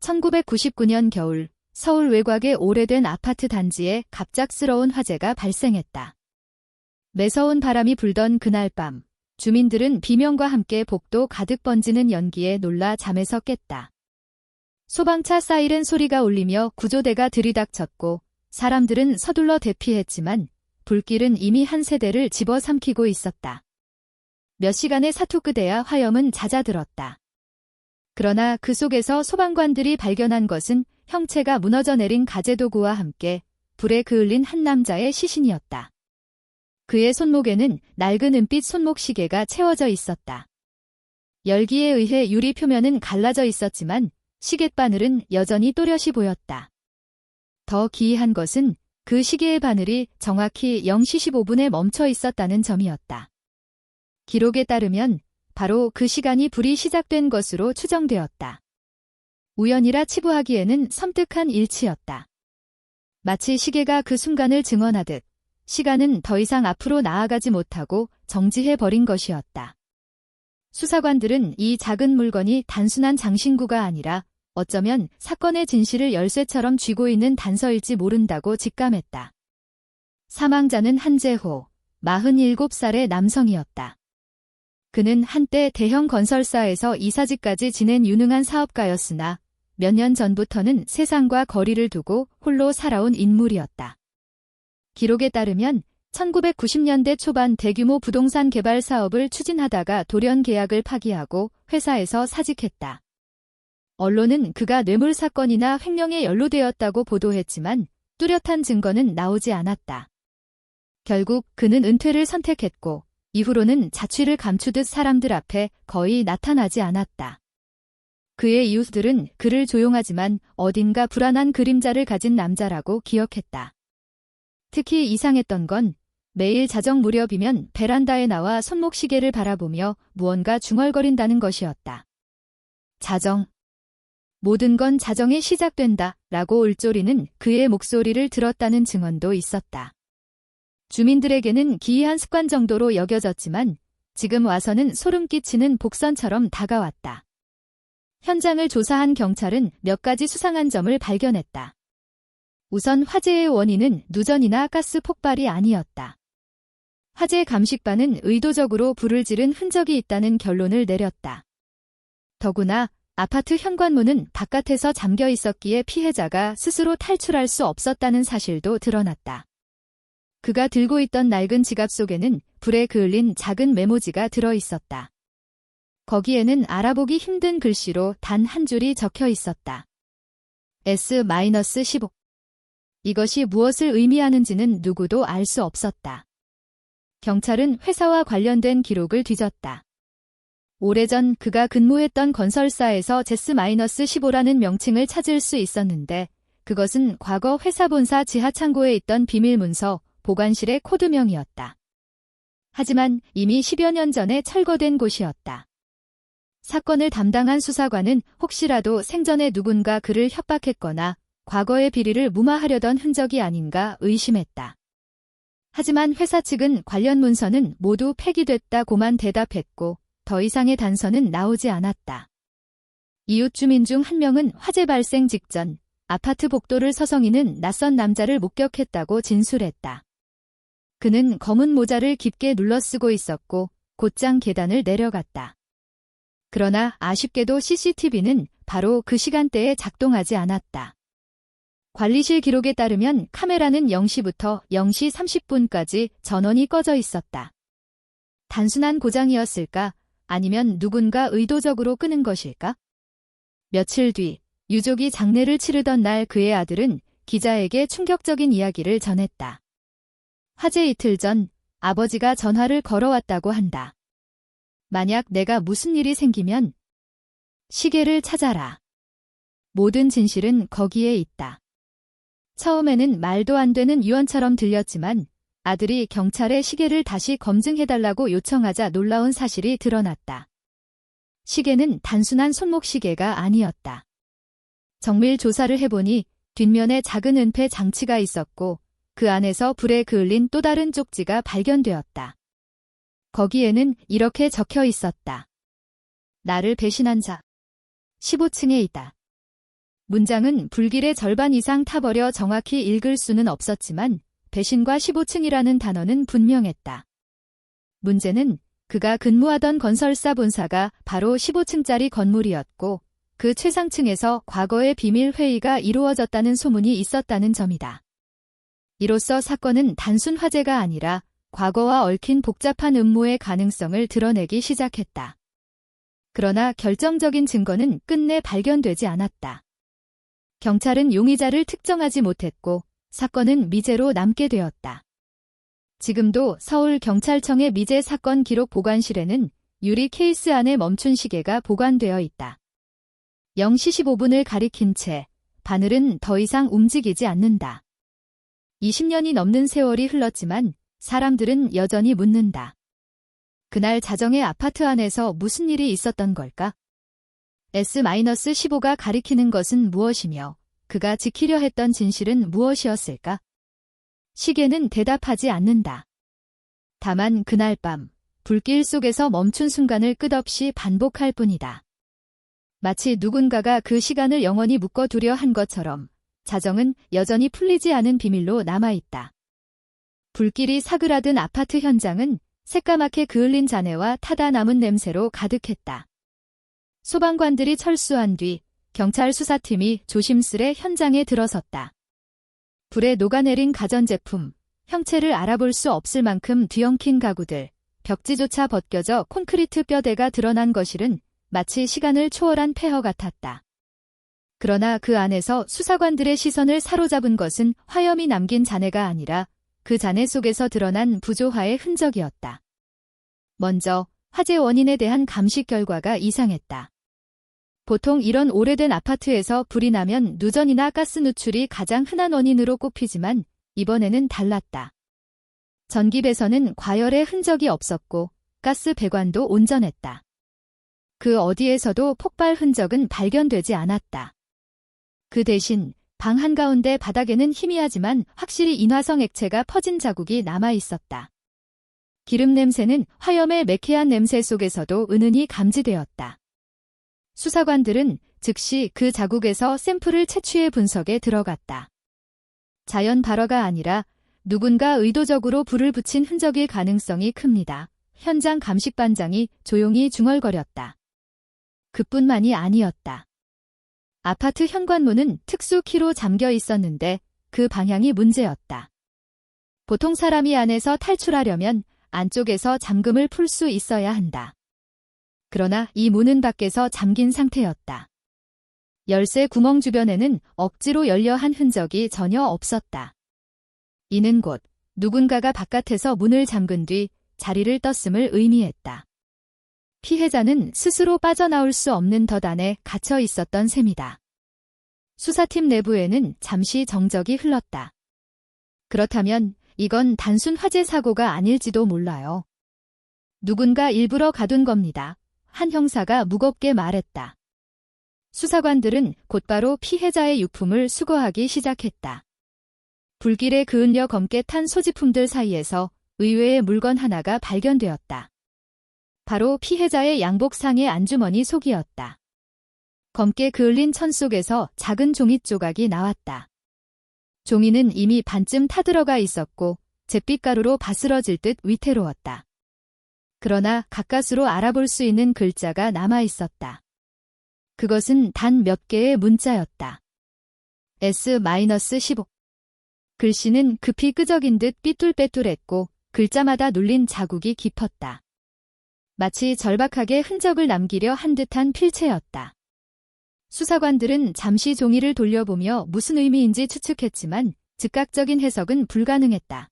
1999년 겨울, 서울 외곽의 오래된 아파트 단지에 갑작스러운 화재가 발생했다. 매서운 바람이 불던 그날 밤, 주민들은 비명과 함께 복도 가득 번지는 연기에 놀라 잠에서 깼다. 소방차 사이렌 소리가 울리며 구조대가 들이닥쳤고 사람들은 서둘러 대피했지만 불길은 이미 한 세대를 집어삼키고 있었다. 몇 시간의 사투 끝에야 화염은 잦아들었다. 그러나 그 속에서 소방관들이 발견한 것은 형체가 무너져 내린 가재도구와 함께 불에 그을린 한 남자의 시신이었다. 그의 손목에는 낡은 은빛 손목시계가 채워져 있었다. 열기에 의해 유리 표면은 갈라져 있었지만 시계바늘은 여전히 또렷이 보였다. 더 기이한 것은 그 시계의 바늘이 정확히 0시 15분에 멈춰 있었다는 점이었다. 기록에 따르면 바로 그 시간이 불이 시작된 것으로 추정되었다. 우연이라 치부하기에는 섬뜩한 일치였다. 마치 시계가 그 순간을 증언하듯 시간은 더 이상 앞으로 나아가지 못하고 정지해버린 것이었다. 수사관들은 이 작은 물건이 단순한 장신구가 아니라 어쩌면 사건의 진실을 열쇠처럼 쥐고 있는 단서일지 모른다고 직감했다. 사망자는 한재호, 47살의 남성이었다. 그는 한때 대형 건설사에서 이사직까지 지낸 유능한 사업가였으나 몇 년 전부터는 세상과 거리를 두고 홀로 살아온 인물이었다. 기록에 따르면 1990년대 초반 대규모 부동산 개발 사업을 추진하다가 돌연 계약을 파기하고 회사에서 사직했다. 언론은 그가 뇌물 사건이나 횡령에 연루되었다고 보도했지만 뚜렷한 증거는 나오지 않았다. 결국 그는 은퇴를 선택했고 이후로는 자취를 감추듯 사람들 앞에 거의 나타나지 않았다. 그의 이웃들은 그를 조용하지만 어딘가 불안한 그림자를 가진 남자라고 기억했다. 특히 이상했던 건 매일 자정 무렵이면 베란다에 나와 손목시계를 바라보며 무언가 중얼거린다는 것이었다. 자정. 모든 건 자정에 시작된다 라고 울조리는 그의 목소리를 들었다는 증언도 있었다. 주민들에게는 기이한 습관 정도로 여겨졌지만 지금 와서는 소름 끼치는 복선처럼 다가왔다. 현장을 조사한 경찰은 몇 가지 수상한 점을 발견했다. 우선 화재의 원인은 누전이나 가스 폭발이 아니었다. 화재 감식반은 의도적으로 불을 지른 흔적이 있다는 결론을 내렸다. 더구나 아파트 현관문은 바깥에서 잠겨 있었기에 피해자가 스스로 탈출할 수 없었다는 사실도 드러났다. 그가 들고 있던 낡은 지갑 속에는 불에 그을린 작은 메모지가 들어 있었다. 거기에는 알아보기 힘든 글씨로 단 한 줄이 적혀 있었다. S-15. 이것이 무엇을 의미하는지는 누구도 알 수 없었다. 경찰은 회사와 관련된 기록을 뒤졌다. 오래전 그가 근무했던 건설사에서 제스-15라는 명칭을 찾을 수 있었는데 그것은 과거 회사 본사 지하 창고에 있던 비밀문서 보관실의 코드명이었다. 하지만 이미 10여 년 전에 철거된 곳이었다. 사건을 담당한 수사관은 혹시라도 생전에 누군가 그를 협박했거나 과거의 비리를 무마하려던 흔적이 아닌가 의심했다. 하지만 회사 측은 관련 문서는 모두 폐기됐다고만 대답했고 더 이상의 단서는 나오지 않았다. 이웃 주민 중 한 명은 화재 발생 직전 아파트 복도를 서성이는 낯선 남자를 목격했다고 진술했다. 그는 검은 모자를 깊게 눌러쓰고 있었고 곧장 계단을 내려갔다. 그러나 아쉽게도 CCTV는 바로 그 시간대에 작동하지 않았다. 관리실 기록에 따르면 카메라는 0시부터 0시 30분까지 전원이 꺼져 있었다. 단순한 고장이었을까? 아니면 누군가 의도적으로 끄는 것일까? 며칠 뒤, 유족이 장례를 치르던 날 그의 아들은 기자에게 충격적인 이야기를 전했다. 화재 이틀 전 아버지가 전화를 걸어왔다고 한다. 만약 내가 무슨 일이 생기면 시계를 찾아라. 모든 진실은 거기에 있다. 처음에는 말도 안 되는 유언처럼 들렸지만 아들이 경찰에 시계를 다시 검증해달라고 요청하자 놀라운 사실이 드러났다. 시계는 단순한 손목시계가 아니었다. 정밀 조사를 해보니 뒷면에 작은 은폐 장치가 있었고 그 안에서 불에 그을린 또 다른 쪽지가 발견되었다. 거기에는 이렇게 적혀 있었다. 나를 배신한 자. 15층에 있다. 문장은 불길의 절반 이상 타버려 정확히 읽을 수는 없었지만 배신과 15층이라는 단어는 분명했다. 문제는 그가 근무하던 건설사 본사가 바로 15층짜리 건물이었고 그 최상층에서 과거의 비밀 회의가 이루어졌다는 소문이 있었다는 점이다. 이로써 사건은 단순 화재가 아니라 과거와 얽힌 복잡한 음모의 가능성을 드러내기 시작했다. 그러나 결정적인 증거는 끝내 발견되지 않았다. 경찰은 용의자를 특정하지 못했고 사건은 미제로 남게 되었다. 지금도 서울경찰청의 미제 사건 기록 보관실에는 유리 케이스 안에 멈춘 시계가 보관되어 있다. 0시 15분을 가리킨 채 바늘은 더 이상 움직이지 않는다. 20년이 넘는 세월이 흘렀지만 사람들은 여전히 묻는다. 그날 자정의 아파트 안에서 무슨 일이 있었던 걸까? S-15가 가리키는 것은 무엇이며 그가 지키려 했던 진실은 무엇이었을까? 시계는 대답하지 않는다. 다만 그날 밤 불길 속에서 멈춘 순간을 끝없이 반복할 뿐이다. 마치 누군가가 그 시간을 영원히 묶어두려 한 것처럼 자정은 여전히 풀리지 않은 비밀로 남아있다. 불길이 사그라든 아파트 현장은 새까맣게 그을린 잔해와 타다 남은 냄새로 가득했다. 소방관들이 철수한 뒤 경찰 수사팀이 조심스레 현장에 들어섰다. 불에 녹아내린 가전제품, 형체를 알아볼 수 없을 만큼 뒤엉킨 가구들, 벽지조차 벗겨져 콘크리트 뼈대가 드러난 거실은 마치 시간을 초월한 폐허 같았다. 그러나 그 안에서 수사관들의 시선을 사로잡은 것은 화염이 남긴 잔해가 아니라 그 잔해 속에서 드러난 부조화의 흔적이었다. 먼저 화재 원인에 대한 감식 결과가 이상했다. 보통 이런 오래된 아파트에서 불이 나면 누전이나 가스 누출이 가장 흔한 원인으로 꼽히지만 이번에는 달랐다. 전기 배선은 과열의 흔적이 없었고 가스 배관도 온전했다. 그 어디에서도 폭발 흔적은 발견되지 않았다. 그 대신 방 한가운데 바닥에는 희미하지만 확실히 인화성 액체가 퍼진 자국이 남아있었다. 기름 냄새는 화염의 매캐한 냄새 속에서도 은은히 감지되었다. 수사관들은 즉시 그 자국에서 샘플을 채취해 분석에 들어갔다. 자연 발화가 아니라 누군가 의도적으로 불을 붙인 흔적일 가능성이 큽니다. 현장 감식반장이 조용히 중얼거렸다. 그뿐만이 아니었다. 아파트 현관문은 특수 키로 잠겨 있었는데 그 방향이 문제였다. 보통 사람이 안에서 탈출하려면 안쪽에서 잠금을 풀 수 있어야 한다. 그러나 이 문은 밖에서 잠긴 상태였다. 열쇠 구멍 주변에는 억지로 열려 한 흔적이 전혀 없었다. 이는 곧 누군가가 바깥에서 문을 잠근 뒤 자리를 떴음을 의미했다. 피해자는 스스로 빠져나올 수 없는 덫 안에 갇혀 있었던 셈이다. 수사팀 내부에는 잠시 정적이 흘렀다. 그렇다면 이건 단순 화재 사고가 아닐지도 몰라요. 누군가 일부러 가둔 겁니다. 한 형사가 무겁게 말했다. 수사관들은 곧바로 피해자의 유품을 수거하기 시작했다. 불길에 그을려 검게 탄 소지품들 사이에서 의외의 물건 하나가 발견되었다. 바로 피해자의 양복상의 안주머니 속이었다. 검게 그을린 천 속에서 작은 종이 조각이 나왔다. 종이는 이미 반쯤 타들어가 있었고 잿빛가루로 바스러질 듯 위태로웠다. 그러나 가까스로 알아볼 수 있는 글자가 남아 있었다. 그것은 단 몇 개의 문자였다. S-15. 글씨는 급히 끄적인 듯 삐뚤빼뚤했고 글자마다 눌린 자국이 깊었다. 마치 절박하게 흔적을 남기려 한 듯한 필체였다. 수사관들은 잠시 종이를 돌려보며 무슨 의미인지 추측했지만 즉각적인 해석은 불가능했다.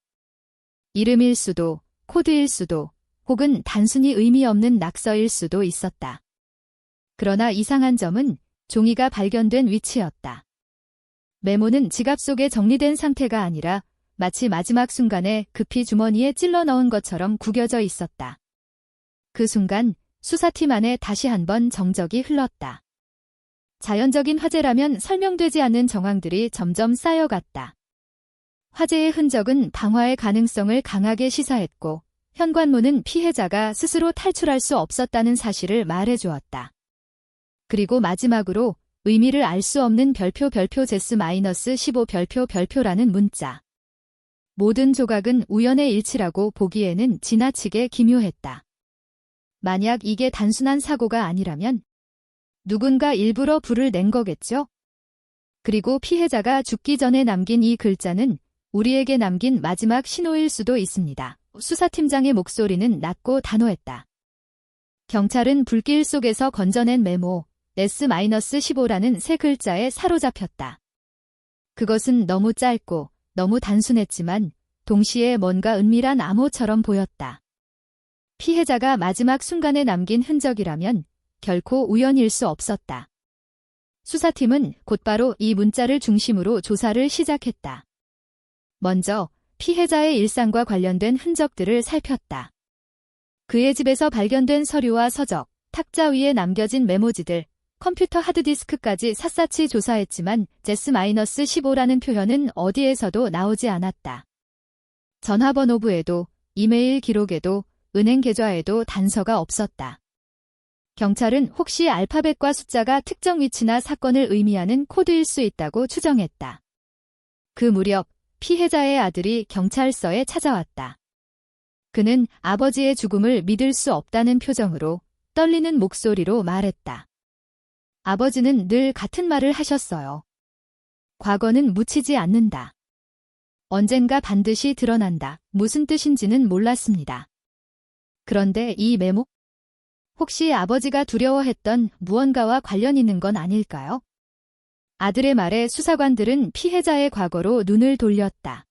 이름일 수도, 코드일 수도, 혹은 단순히 의미 없는 낙서일 수도 있었다. 그러나 이상한 점은 종이가 발견된 위치였다. 메모는 지갑 속에 정리된 상태가 아니라 마치 마지막 순간에 급히 주머니에 찔러 넣은 것처럼 구겨져 있었다. 그 순간 수사팀 안에 다시 한번 정적이 흘렀다. 자연적인 화재라면 설명되지 않는 정황들이 점점 쌓여갔다. 화재의 흔적은 방화의 가능성을 강하게 시사했고 현관문은 피해자가 스스로 탈출할 수 없었다는 사실을 말해주었다. 그리고 마지막으로 의미를 알 수 없는 별표 Z-15 별표라는 문자. 모든 조각은 우연의 일치라고 보기에는 지나치게 기묘했다. 만약 이게 단순한 사고가 아니라면 누군가 일부러 불을 낸 거겠죠? 그리고 피해자가 죽기 전에 남긴 이 글자는 우리에게 남긴 마지막 신호일 수도 있습니다. 수사팀장의 목소리는 낮고 단호했다. 경찰은 불길 속에서 건져낸 메모 S-15라는 세 글자에 사로잡혔다. 그것은 너무 짧고 너무 단순했지만 동시에 뭔가 은밀한 암호처럼 보였다. 피해자가 마지막 순간에 남긴 흔적이라면 결코 우연일 수 없었다. 수사팀은 곧바로 이 문자를 중심으로 조사를 시작했다. 먼저 피해자의 일상과 관련된 흔적들을 살폈다. 그의 집에서 발견된 서류와 서적, 탁자 위에 남겨진 메모지들, 컴퓨터 하드디스크까지 샅샅이 조사했지만 Z-15라는 표현은 어디에서도 나오지 않았다. 전화번호부에도, 이메일 기록에도, 은행 계좌에도 단서가 없었다. 경찰은 혹시 알파벳과 숫자가 특정 위치나 사건을 의미하는 코드일 수 있다고 추정했다. 그 무렵 피해자의 아들이 경찰서에 찾아왔다. 그는 아버지의 죽음을 믿을 수 없다는 표정으로 떨리는 목소리로 말했다. 아버지는 늘 같은 말을 하셨어요. 과거는 묻히지 않는다. 언젠가 반드시 드러난다. 무슨 뜻인지는 몰랐습니다. 그런데 이 메모? 혹시 아버지가 두려워했던 무언가와 관련 있는 건 아닐까요? 아들의 말에 수사관들은 피해자의 과거로 눈을 돌렸다.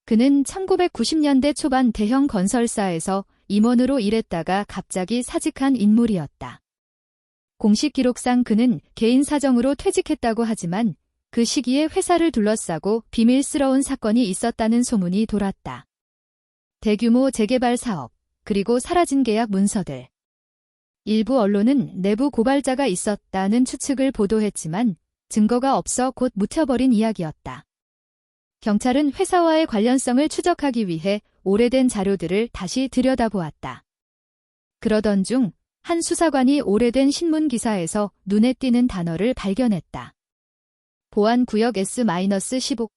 그는 1990년대 초반 대형 건설사에서 임원으로 일했다가 갑자기 사직한 인물이었다. 공식 기록상 그는 개인 사정으로 퇴직했다고 하지만 그 시기에 회사를 둘러싸고 비밀스러운 사건이 있었다는 소문이 돌았다. 대규모 재개발 사업, 그리고 사라진 계약 문서들. 일부 언론은 내부 고발자가 있었다는 추측을 보도했지만 증거가 없어 곧 묻혀버린 이야기였다. 경찰은 회사와의 관련성을 추적하기 위해 오래된 자료들을 다시 들여다보았다. 그러던 중 한 수사관이 오래된 신문 기사에서 눈에 띄는 단어를 발견했다. 보안구역 S-15.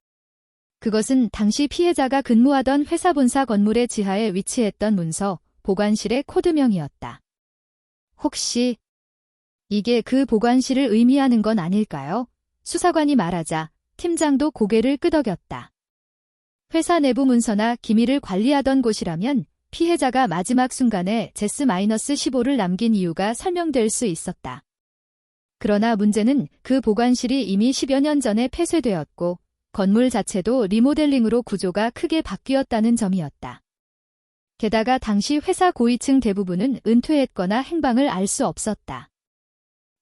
그것은 당시 피해자가 근무하던 회사 본사 건물의 지하에 위치했던 문서, 보관실의 코드명이었다. 혹시 이게 그 보관실을 의미하는 건 아닐까요? 수사관이 말하자 팀장도 고개를 끄덕였다. 회사 내부 문서나 기밀을 관리하던 곳이라면 피해자가 마지막 순간에 Z-15를 남긴 이유가 설명될 수 있었다. 그러나 문제는 그 보관실이 이미 10여 년 전에 폐쇄되었고 건물 자체도 리모델링으로 구조가 크게 바뀌었다는 점이었다. 게다가 당시 회사 고위층 대부분은 은퇴했거나 행방을 알 수 없었다.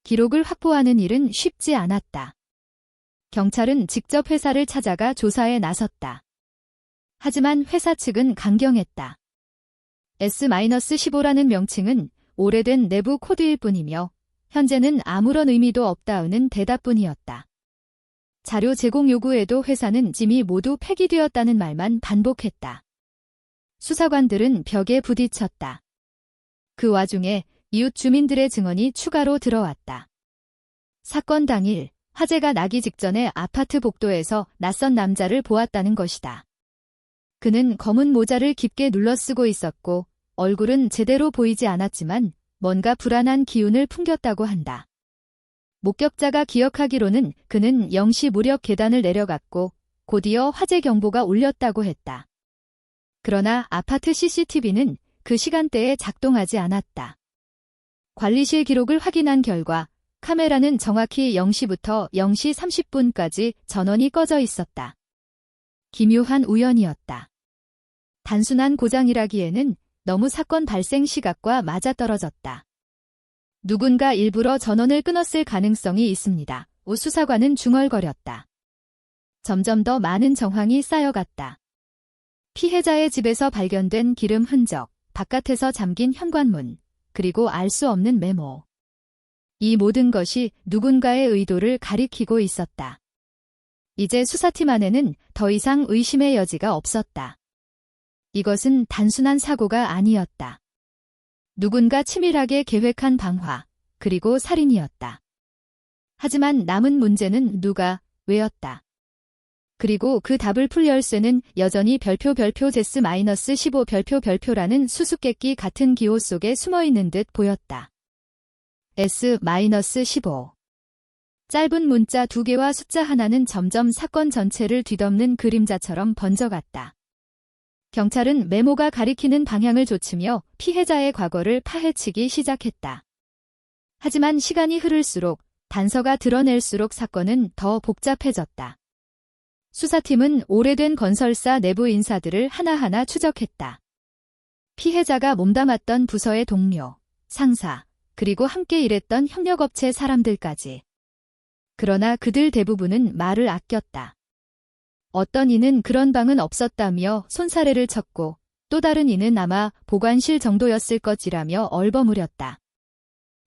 기록을 확보하는 일은 쉽지 않았다. 경찰은 직접 회사를 찾아가 조사에 나섰다. 하지만 회사 측은 강경했다. S-15라는 명칭은 오래된 내부 코드일 뿐이며 현재는 아무런 의미도 없다는 대답뿐이었다. 자료 제공 요구에도 회사는 짐이 모두 폐기되었다는 말만 반복했다. 수사관들은 벽에 부딪혔다. 그 와중에 이웃 주민들의 증언이 추가로 들어왔다. 사건 당일 화재가 나기 직전에 아파트 복도에서 낯선 남자를 보았다는 것이다. 그는 검은 모자를 깊게 눌러쓰고 있었고 얼굴은 제대로 보이지 않았지만 뭔가 불안한 기운을 풍겼다고 한다. 목격자가 기억하기로는 그는 0시 무렵 계단을 내려갔고 곧이어 화재 경보가 울렸다고 했다. 그러나 아파트 CCTV는 그 시간대에 작동하지 않았다. 관리실 기록을 확인한 결과 카메라는 정확히 0시부터 0시 30분까지 전원이 꺼져 있었다. 기묘한 우연이었다. 단순한 고장이라기에는 너무 사건 발생 시각과 맞아떨어졌다. 누군가 일부러 전원을 끊었을 가능성이 있습니다. 수사관은 중얼거렸다. 점점 더 많은 정황이 쌓여갔다. 피해자의 집에서 발견된 기름 흔적, 바깥에서 잠긴 현관문, 그리고 알 수 없는 메모. 이 모든 것이 누군가의 의도를 가리키고 있었다. 이제 수사팀 안에는 더 이상 의심의 여지가 없었다. 이것은 단순한 사고가 아니었다. 누군가 치밀하게 계획한 방화, 그리고 살인이었다. 하지만 남은 문제는 누가, 왜였다. 그리고 그 답을 풀 열쇠는 여전히 별표 제스-15 별표라는 수수께끼 같은 기호 속에 숨어있는 듯 보였다. S-15. 짧은 문자 2개와 숫자 하나는 점점 사건 전체를 뒤덮는 그림자처럼 번져갔다. 경찰은 메모가 가리키는 방향을 좇으며 피해자의 과거를 파헤치기 시작했다. 하지만 시간이 흐를수록 단서가 드러낼수록 사건은 더 복잡해졌다. 수사팀은 오래된 건설사 내부 인사들을 하나하나 추적했다. 피해자가 몸담았던 부서의 동료, 상사, 그리고 함께 일했던 협력업체 사람들까지. 그러나 그들 대부분은 말을 아꼈다. 어떤 이는 그런 방은 없었다며 손사래를 쳤고 또 다른 이는 아마 보관실 정도였을 것이라며 얼버무렸다.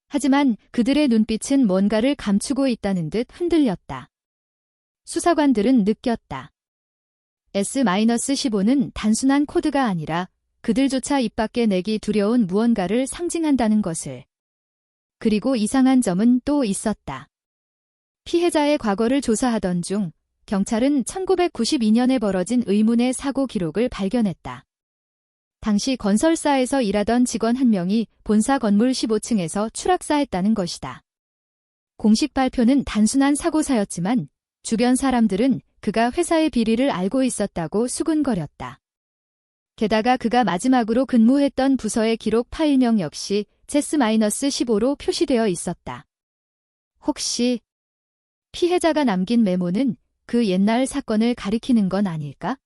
하지만 그들의 눈빛은 뭔가를 감추고 있다는 듯 흔들렸다. 수사관들은 느꼈다. S-15는 단순한 코드가 아니라 그들조차 입 밖에 내기 두려운 무언가를 상징한다는 것을. 그리고 이상한 점은 또 있었다. 피해자의 과거를 조사하던 중 경찰은 1992년에 벌어진 의문의 사고 기록을 발견했다. 당시 건설사에서 일하던 직원 한 명이 본사 건물 15층에서 추락사했다는 것이다. 공식 발표는 단순한 사고사였지만 주변 사람들은 그가 회사의 비리를 알고 있었다고 수군거렸다. 게다가 그가 마지막으로 근무했던 부서의 기록 파일명 역시 제스-15로 표시되어 있었다. 혹시 피해자가 남긴 메모는 그 옛날 사건을 가리키는 건 아닐까?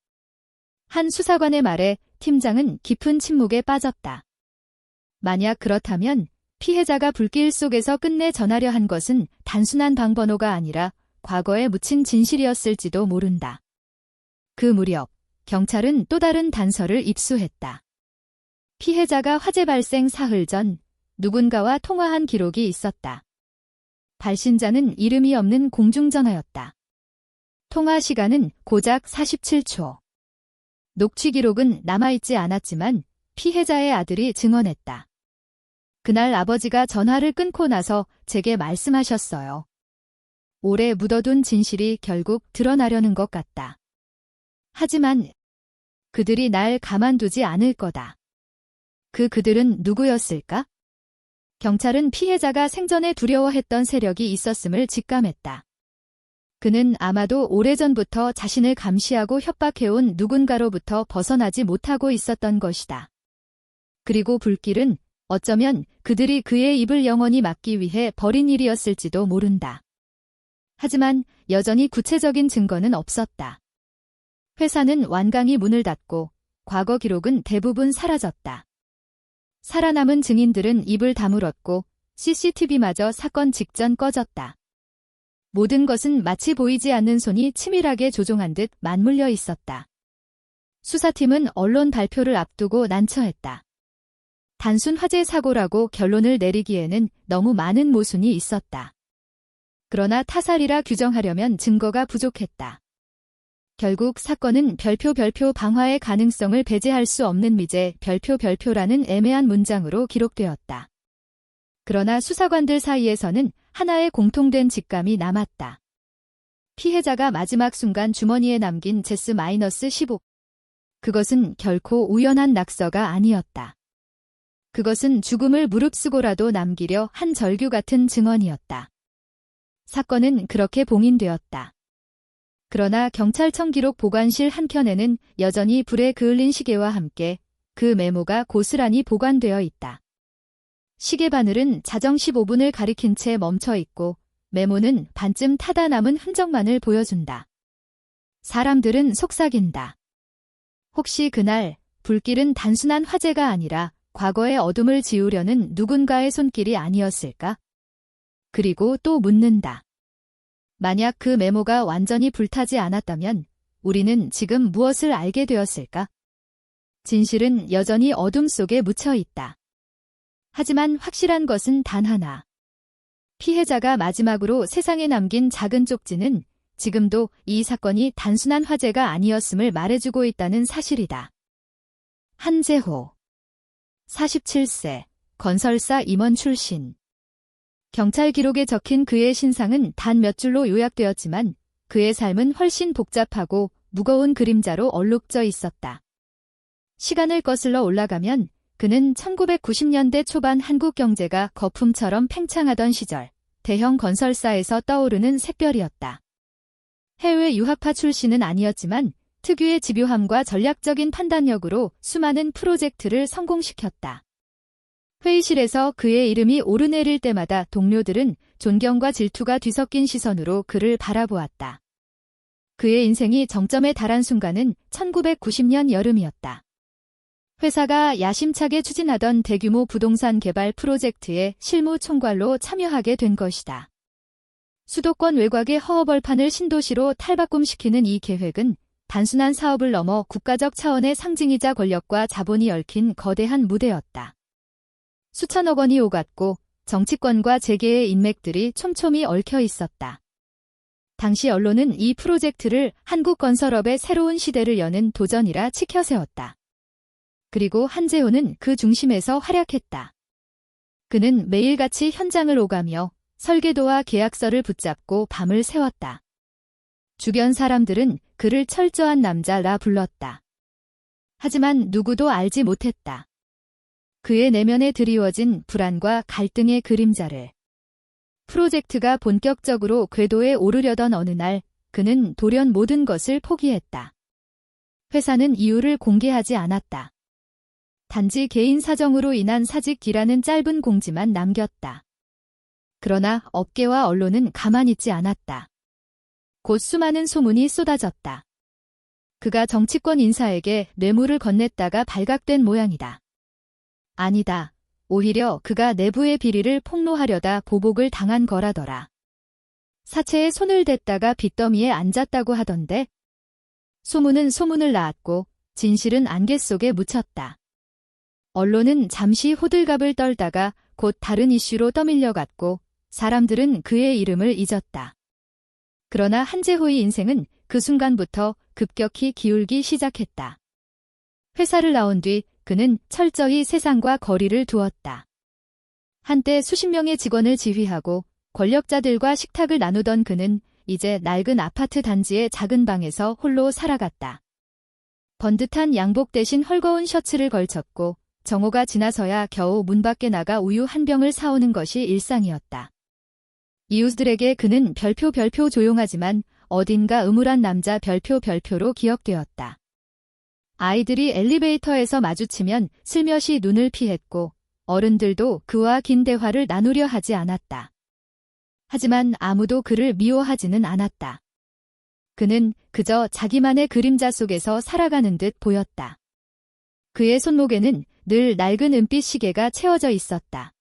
한 수사관의 말에 팀장은 깊은 침묵에 빠졌다. 만약 그렇다면 피해자가 불길 속에서 끝내 전하려 한 것은 단순한 방번호가 아니라 과거에 묻힌 진실이었을지도 모른다. 그 무렵 경찰은 또 다른 단서를 입수했다. 피해자가 화재 발생 사흘 전 누군가와 통화한 기록이 있었다. 발신자는 이름이 없는 공중전화였다. 통화 시간은 고작 47초. 녹취 기록은 남아있지 않았지만 피해자의 아들이 증언했다. 그날 아버지가 전화를 끊고 나서 제게 말씀하셨어요. 오래 묻어둔 진실이 결국 드러나려는 것 같다. 하지만 그들이 날 가만두지 않을 거다. 그들은 누구였을까? 경찰은 피해자가 생전에 두려워했던 세력이 있었음을 직감했다. 그는 아마도 오래전부터 자신을 감시하고 협박해온 누군가로부터 벗어나지 못하고 있었던 것이다. 그리고 불길은 어쩌면 그들이 그의 입을 영원히 막기 위해 벌인 일이었을지도 모른다. 하지만 여전히 구체적인 증거는 없었다. 회사는 완강히 문을 닫고 과거 기록은 대부분 사라졌다. 살아남은 증인들은 입을 다물었고 CCTV마저 사건 직전 꺼졌다. 모든 것은 마치 보이지 않는 손이 치밀하게 조종한 듯 맞물려 있었다. 수사팀은 언론 발표를 앞두고 난처했다. 단순 화재 사고라고 결론을 내리기에는 너무 많은 모순이 있었다. 그러나 타살이라 규정하려면 증거가 부족했다. 결국 사건은 별표 방화의 가능성을 배제할 수 없는 미제 별표라는 애매한 문장으로 기록되었다. 그러나 수사관들 사이에서는 하나의 공통된 직감이 남았다. 피해자가 마지막 순간 주머니에 남긴 제스-15. 그것은 결코 우연한 낙서가 아니었다. 그것은 죽음을 무릅쓰고라도 남기려 한 절규 같은 증언이었다. 사건은 그렇게 봉인되었다. 그러나 경찰청 기록 보관실 한켠에는 여전히 불에 그을린 시계와 함께 그 메모가 고스란히 보관되어 있다. 시계 바늘은 자정 15분을 가리킨 채 멈춰 있고 메모는 반쯤 타다 남은 흔적만을 보여준다. 사람들은 속삭인다. 혹시 그날 불길은 단순한 화재가 아니라 과거의 어둠을 지우려는 누군가의 손길이 아니었을까? 그리고 또 묻는다. 만약 그 메모가 완전히 불타지 않았다면 우리는 지금 무엇을 알게 되었을까? 진실은 여전히 어둠 속에 묻혀 있다. 하지만 확실한 것은 단 하나. 피해자가 마지막으로 세상에 남긴 작은 쪽지는 지금도 이 사건이 단순한 화재가 아니었음을 말해주고 있다는 사실이다. 한재호 47세 건설사 임원 출신 경찰 기록에 적힌 그의 신상은 단 몇 줄로 요약되었지만 그의 삶은 훨씬 복잡하고 무거운 그림자로 얼룩져 있었다. 시간을 거슬러 올라가면 그는 1990년대 초반 한국 경제가 거품처럼 팽창하던 시절 대형 건설사에서 떠오르는 샛별이었다. 해외 유학파 출신은 아니었지만 특유의 집요함과 전략적인 판단력으로 수많은 프로젝트를 성공시켰다. 회의실에서 그의 이름이 오르내릴 때마다 동료들은 존경과 질투가 뒤섞인 시선으로 그를 바라보았다. 그의 인생이 정점에 달한 순간은 1990년 여름이었다. 회사가 야심차게 추진하던 대규모 부동산 개발 프로젝트의 실무 총괄로 참여하게 된 것이다. 수도권 외곽의 허허벌판을 신도시로 탈바꿈시키는 이 계획은 단순한 사업을 넘어 국가적 차원의 상징이자 권력과 자본이 얽힌 거대한 무대였다. 수천억 원이 오갔고 정치권과 재계의 인맥들이 촘촘히 얽혀 있었다. 당시 언론은 이 프로젝트를 한국건설업의 새로운 시대를 여는 도전이라 치켜세웠다. 그리고 한재호는 그 중심에서 활약했다. 그는 매일같이 현장을 오가며 설계도와 계약서를 붙잡고 밤을 새웠다. 주변 사람들은 그를 철저한 남자라 불렀다. 하지만 누구도 알지 못했다. 그의 내면에 드리워진 불안과 갈등의 그림자를. 프로젝트가 본격적으로 궤도에 오르려던 어느 날 그는 돌연 모든 것을 포기했다. 회사는 이유를 공개하지 않았다. 단지 개인 사정으로 인한 사직이라는 짧은 공지만 남겼다. 그러나 업계와 언론은 가만히 있지 않았다. 곧 수많은 소문이 쏟아졌다. 그가 정치권 인사에게 뇌물을 건넸다가 발각된 모양이다. 아니다. 오히려 그가 내부의 비리를 폭로하려다 보복을 당한 거라더라. 사채에 손을 댔다가 빚더미에 앉았다고 하던데. 소문은 소문을 낳았고 진실은 안개 속에 묻혔다. 언론은 잠시 호들갑을 떨다가 곧 다른 이슈로 떠밀려갔고 사람들은 그의 이름을 잊었다. 그러나 한재호의 인생은 그 순간부터 급격히 기울기 시작했다. 회사를 나온 뒤 그는 철저히 세상과 거리를 두었다. 한때 수십 명의 직원을 지휘하고 권력자들과 식탁을 나누던 그는 이제 낡은 아파트 단지의 작은 방에서 홀로 살아갔다. 번듯한 양복 대신 헐거운 셔츠를 걸쳤고 정오가 지나서야 겨우 문 밖에 나가 우유 한 병을 사오는 것이 일상이었다. 이웃들에게 그는 별표 조용하지만 어딘가 음울한 남자 별표로 기억되었다. 아이들이 엘리베이터에서 마주치면 슬며시 눈을 피했고 어른들도 그와 긴 대화를 나누려 하지 않았다. 하지만 아무도 그를 미워하지는 않았다. 그는 그저 자기만의 그림자 속에서 살아가는 듯 보였다. 그의 손목에는 늘 낡은 은빛 시계가 채워져 있었다.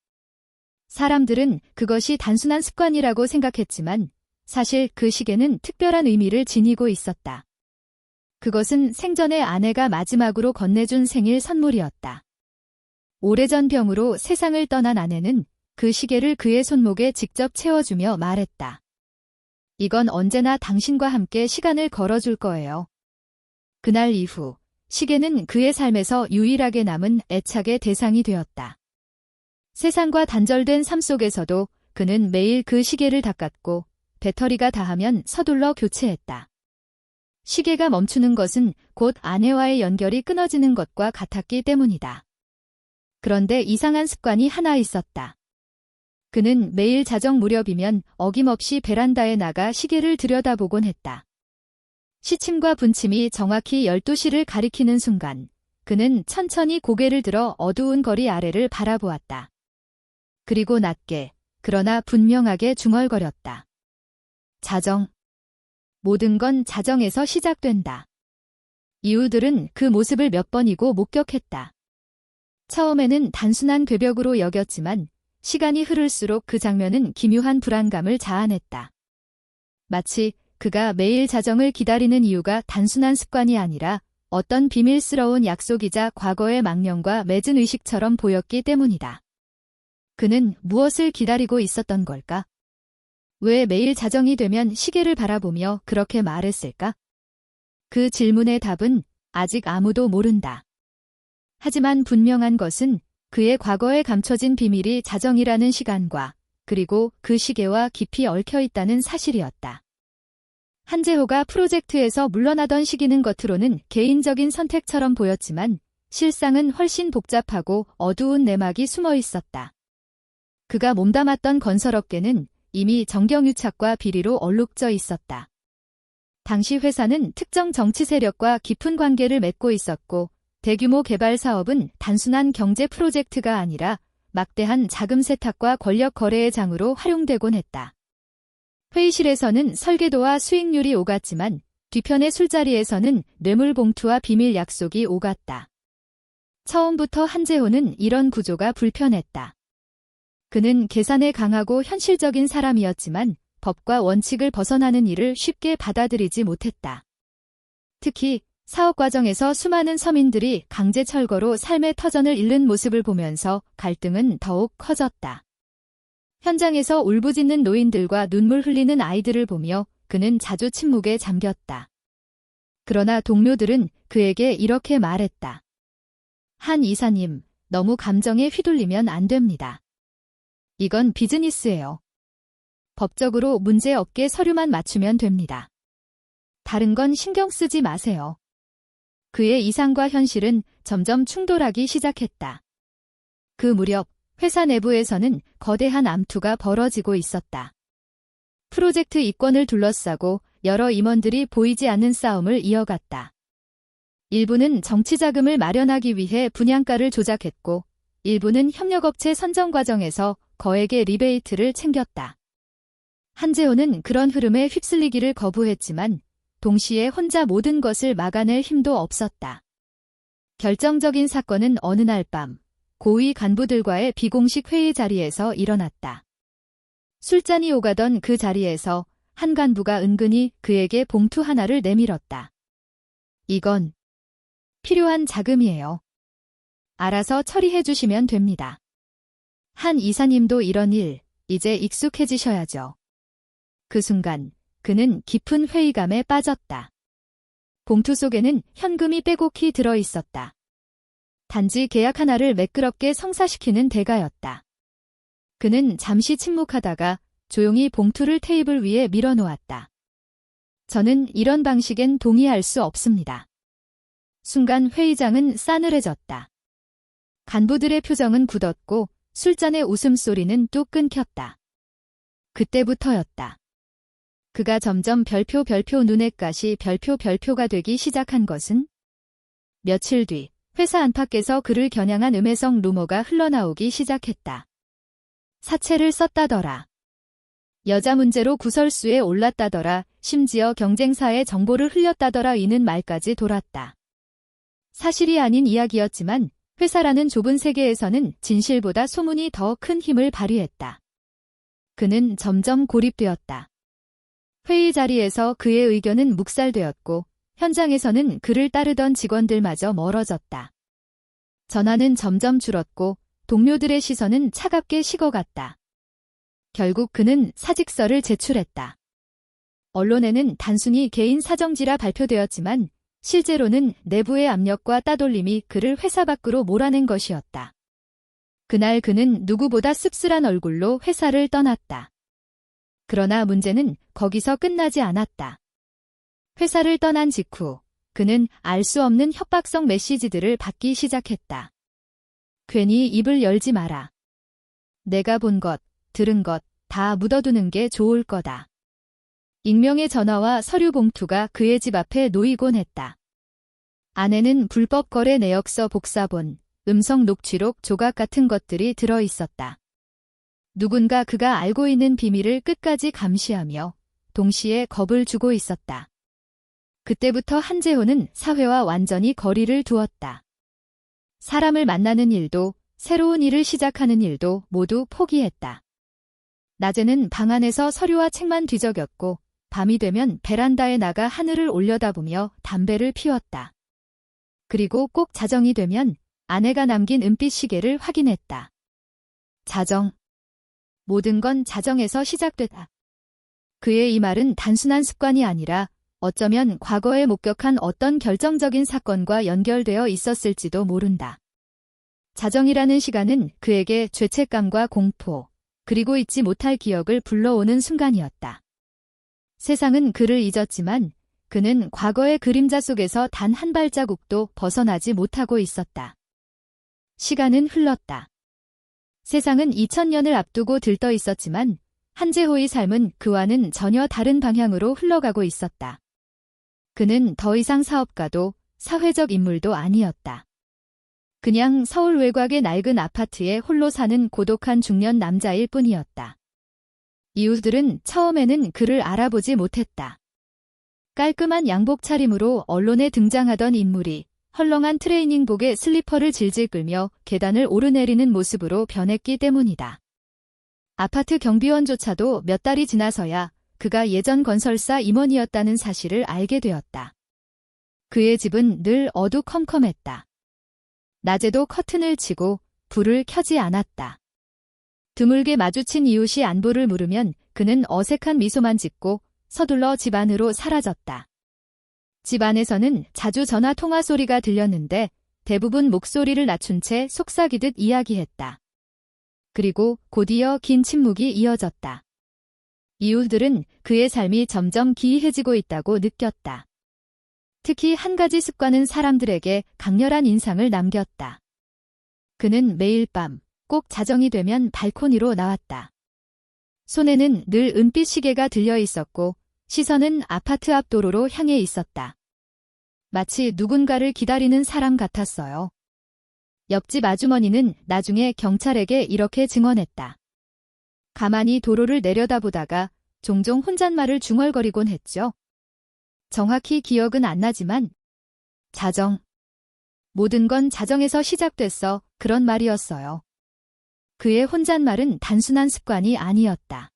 사람들은 그것이 단순한 습관이라고 생각했지만 사실 그 시계는 특별한 의미를 지니고 있었다. 그것은 생전에 아내가 마지막으로 건네준 생일 선물이었다. 오래전 병으로 세상을 떠난 아내는 그 시계를 그의 손목에 직접 채워주며 말했다. 이건 언제나 당신과 함께 시간을 걸어줄 거예요. 그날 이후 시계는 그의 삶에서 유일하게 남은 애착의 대상이 되었다. 세상과 단절된 삶 속에서도 그는 매일 그 시계를 닦았고 배터리가 다하면 서둘러 교체했다. 시계가 멈추는 것은 곧 아내와의 연결이 끊어지는 것과 같았기 때문이다. 그런데 이상한 습관이 하나 있었다. 그는 매일 자정 무렵이면 어김없이 베란다에 나가 시계를 들여다보곤 했다. 시침과 분침이 정확히 12시를 가리키는 순간 그는 천천히 고개를 들어 어두운 거리 아래를 바라보았다. 그리고 낮게, 그러나 분명하게 중얼거렸다. 자정. 모든 건 자정에서 시작된다. 이웃들은 그 모습을 몇 번이고 목격했다. 처음에는 단순한 괴벽으로 여겼지만 시간이 흐를수록 그 장면은 기묘한 불안감을 자아냈다. 마치 그가 매일 자정을 기다리는 이유가 단순한 습관이 아니라 어떤 비밀스러운 약속이자 과거의 망령과 맺은 의식처럼 보였기 때문이다. 그는 무엇을 기다리고 있었던 걸까? 왜 매일 자정이 되면 시계를 바라보며 그렇게 말했을까? 그 질문의 답은 아직 아무도 모른다. 하지만 분명한 것은 그의 과거에 감춰진 비밀이 자정이라는 시간과 그리고 그 시계와 깊이 얽혀 있다는 사실이었다. 한재호가 프로젝트에서 물러나던 시기는 겉으로는 개인적인 선택처럼 보였지만 실상은 훨씬 복잡하고 어두운 내막이 숨어 있었다. 그가 몸담았던 건설업계는 이미 정경유착과 비리로 얼룩져 있었다. 당시 회사는 특정 정치 세력과 깊은 관계를 맺고 있었고 대규모 개발 사업은 단순한 경제 프로젝트가 아니라 막대한 자금 세탁과 권력 거래의 장으로 활용되곤 했다. 회의실에서는 설계도와 수익률이 오갔지만 뒤편의 술자리에서는 뇌물 봉투와 비밀 약속이 오갔다. 처음부터 한재호는 이런 구조가 불편했다. 그는 계산에 강하고 현실적인 사람이었지만 법과 원칙을 벗어나는 일을 쉽게 받아들이지 못했다. 특히 사업 과정에서 수많은 서민들이 강제 철거로 삶의 터전을 잃는 모습을 보면서 갈등은 더욱 커졌다. 현장에서 울부짖는 노인들과 눈물 흘리는 아이들을 보며 그는 자주 침묵에 잠겼다. 그러나 동료들은 그에게 이렇게 말했다. 한 이사님, 너무 감정에 휘둘리면 안 됩니다. 이건 비즈니스예요. 법적으로 문제 없게 서류만 맞추면 됩니다. 다른 건 신경 쓰지 마세요. 그의 이상과 현실은 점점 충돌하기 시작했다. 그 무렵 회사 내부에서는 거대한 암투가 벌어지고 있었다. 프로젝트 이권을 둘러싸고 여러 임원들이 보이지 않는 싸움을 이어갔다. 일부는 정치 자금을 마련하기 위해 분양가를 조작했고 일부는 협력업체 선정 과정에서 거액의 리베이트를 챙겼다. 한재호는 그런 흐름에 휩쓸리기를 거부했지만 동시에 혼자 모든 것을 막아낼 힘도 없었다. 결정적인 사건은 어느 날 밤 고위 간부들과의 비공식 회의 자리에서 일어났다. 술잔이 오가던 그 자리에서 한 간부가 은근히 그에게 봉투 하나를 내밀었다. 이건 필요한 자금이에요. 알아서 처리해 주시면 됩니다. 한 이사님도 이런 일 이제 익숙해지셔야죠. 그 순간 그는 깊은 회의감에 빠졌다. 봉투 속에는 현금이 빼곡히 들어 있었다. 단지 계약 하나를 매끄럽게 성사시키는 대가였다. 그는 잠시 침묵하다가 조용히 봉투를 테이블 위에 밀어놓았다. 저는 이런 방식엔 동의할 수 없습니다. 순간 회의장은 싸늘해졌다. 간부들의 표정은 굳었고 술잔의 웃음소리는 뚝 끊겼다. 그때부터였다. 그가 점점 별표 눈엣가시 별표가 되기 시작한 것은 며칠 뒤 회사 안팎에서 그를 겨냥한 음해성 루머가 흘러나오기 시작했다. 사채를 썼다더라. 여자 문제로 구설수에 올랐다더라. 심지어 경쟁사의 정보를 흘렸다더라. 이는 말까지 돌았다. 사실이 아닌 이야기였지만 회사라는 좁은 세계에서는 진실보다 소문이 더 큰 힘을 발휘했다. 그는 점점 고립되었다. 회의 자리에서 그의 의견은 묵살되었고 현장에서는 그를 따르던 직원들마저 멀어졌다. 전화는 점점 줄었고 동료들의 시선은 차갑게 식어갔다. 결국 그는 사직서를 제출했다. 언론에는 단순히 개인 사정지라 발표되었지만 실제로는 내부의 압력과 따돌림이 그를 회사 밖으로 몰아낸 것이었다. 그날 그는 누구보다 씁쓸한 얼굴로 회사를 떠났다. 그러나 문제는 거기서 끝나지 않았다. 회사를 떠난 직후 그는 알 수 없는 협박성 메시지들을 받기 시작했다. 괜히 입을 열지 마라. 내가 본 것, 들은 것 다 묻어두는 게 좋을 거다. 익명의 전화와 서류 봉투가 그의 집 앞에 놓이곤 했다. 안에는 불법 거래 내역서 복사본, 음성 녹취록 조각 같은 것들이 들어 있었다. 누군가 그가 알고 있는 비밀을 끝까지 감시하며 동시에 겁을 주고 있었다. 그때부터 한재호는 사회와 완전히 거리를 두었다. 사람을 만나는 일도, 새로운 일을 시작하는 일도 모두 포기했다. 낮에는 방 안에서 서류와 책만 뒤적였고 밤이 되면 베란다에 나가 하늘을 올려다보며 담배를 피웠다. 그리고 꼭 자정이 되면 아내가 남긴 은빛 시계를 확인했다. 자정. 모든 건 자정에서 시작됐다. 그의 이 말은 단순한 습관이 아니라 어쩌면 과거에 목격한 어떤 결정적인 사건과 연결되어 있었을지도 모른다. 자정이라는 시간은 그에게 죄책감과 공포, 그리고 잊지 못할 기억을 불러오는 순간이었다. 세상은 그를 잊었지만 그는 과거의 그림자 속에서 단 한 발자국도 벗어나지 못하고 있었다. 시간은 흘렀다. 세상은 2000년을 앞두고 들떠 있었지만 한재호의 삶은 그와는 전혀 다른 방향으로 흘러가고 있었다. 그는 더 이상 사업가도 사회적 인물도 아니었다. 그냥 서울 외곽의 낡은 아파트에 홀로 사는 고독한 중년 남자일 뿐이었다. 이웃들은 처음에는 그를 알아보지 못했다. 깔끔한 양복 차림으로 언론에 등장하던 인물이 헐렁한 트레이닝복에 슬리퍼를 질질 끌며 계단을 오르내리는 모습으로 변했기 때문이다. 아파트 경비원조차도 몇 달이 지나서야 그가 예전 건설사 임원이었다는 사실을 알게 되었다. 그의 집은 늘 어두컴컴했다. 낮에도 커튼을 치고 불을 켜지 않았다. 드물게 마주친 이웃이 안부를 물으면 그는 어색한 미소만 짓고 서둘러 집 안으로 사라졌다. 집 안에서는 자주 전화 통화 소리가 들렸는데 대부분 목소리를 낮춘 채 속삭이듯 이야기했다. 그리고 곧이어 긴 침묵이 이어졌다. 이웃들은 그의 삶이 점점 기이해지고 있다고 느꼈다. 특히 한 가지 습관은 사람들에게 강렬한 인상을 남겼다. 그는 매일 밤 꼭 자정이 되면 발코니로 나왔다. 손에는 늘 은빛 시계가 들려 있었고 시선은 아파트 앞 도로로 향해 있었다. 마치 누군가를 기다리는 사람 같았어요. 옆집 아주머니는 나중에 경찰에게 이렇게 증언했다. 가만히 도로를 내려다보다가 종종 혼잣말을 중얼거리곤 했죠. 정확히 기억은 안 나지만 자정. 모든 건 자정에서 시작됐어. 그런 말이었어요. 그의 혼잣말은 단순한 습관이 아니었다.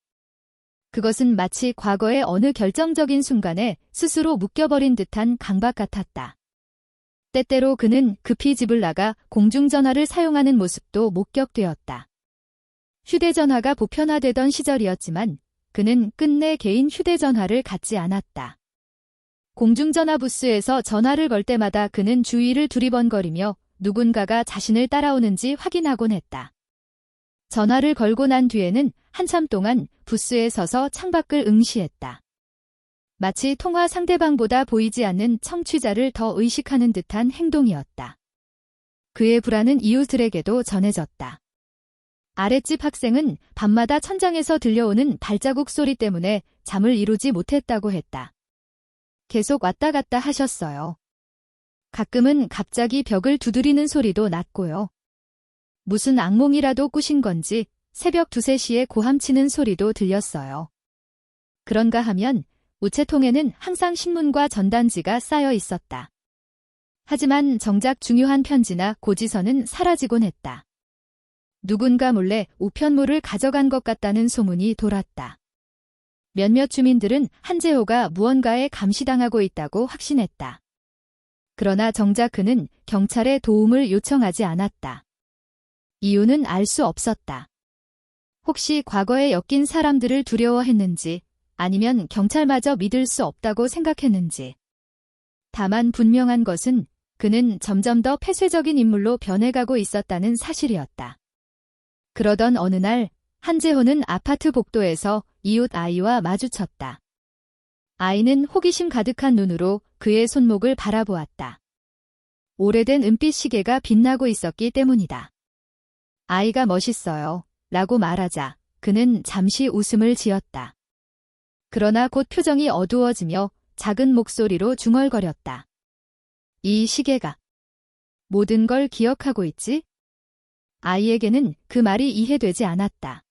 그것은 마치 과거의 어느 결정적인 순간에 스스로 묶여버린 듯한 강박 같았다. 때때로 그는 급히 집을 나가 공중전화를 사용하는 모습도 목격되었다. 휴대전화가 보편화되던 시절이었지만 그는 끝내 개인 휴대전화를 갖지 않았다. 공중전화 부스에서 전화를 걸 때마다 그는 주위를 두리번거리며 누군가가 자신을 따라오는지 확인하곤 했다. 전화를 걸고 난 뒤에는 한참 동안 부스에 서서 창밖을 응시했다. 마치 통화 상대방보다 보이지 않는 청취자를 더 의식하는 듯한 행동이었다. 그의 불안은 이웃들에게도 전해졌다. 아랫집 학생은 밤마다 천장에서 들려오는 발자국 소리 때문에 잠을 이루지 못했다고 했다. 계속 왔다 갔다 하셨어요. 가끔은 갑자기 벽을 두드리는 소리도 났고요. 무슨 악몽이라도 꾸신 건지 새벽 2, 3시에 고함치는 소리도 들렸어요. 그런가 하면 우체통에는 항상 신문과 전단지가 쌓여 있었다. 하지만 정작 중요한 편지나 고지서는 사라지곤 했다. 누군가 몰래 우편물을 가져간 것 같다는 소문이 돌았다. 몇몇 주민들은 한재호가 무언가에 감시당하고 있다고 확신했다. 그러나 정작 그는 경찰에 도움을 요청하지 않았다. 이유는 알 수 없었다. 혹시 과거에 엮인 사람들을 두려워했는지 아니면 경찰마저 믿을 수 없다고 생각했는지. 다만 분명한 것은 그는 점점 더 폐쇄적인 인물로 변해가고 있었다는 사실이었다. 그러던 어느 날 한재호는 아파트 복도에서 이웃 아이와 마주쳤다. 아이는 호기심 가득한 눈으로 그의 손목을 바라보았다. 오래된 은빛 시계가 빛나고 있었기 때문이다. 아이가 멋있어요. 라고 말하자 그는 잠시 웃음을 지었다. 그러나 곧 표정이 어두워지며 작은 목소리로 중얼거렸다. 이 시계가 모든 걸 기억하고 있지? 아이에게는 그 말이 이해되지 않았다.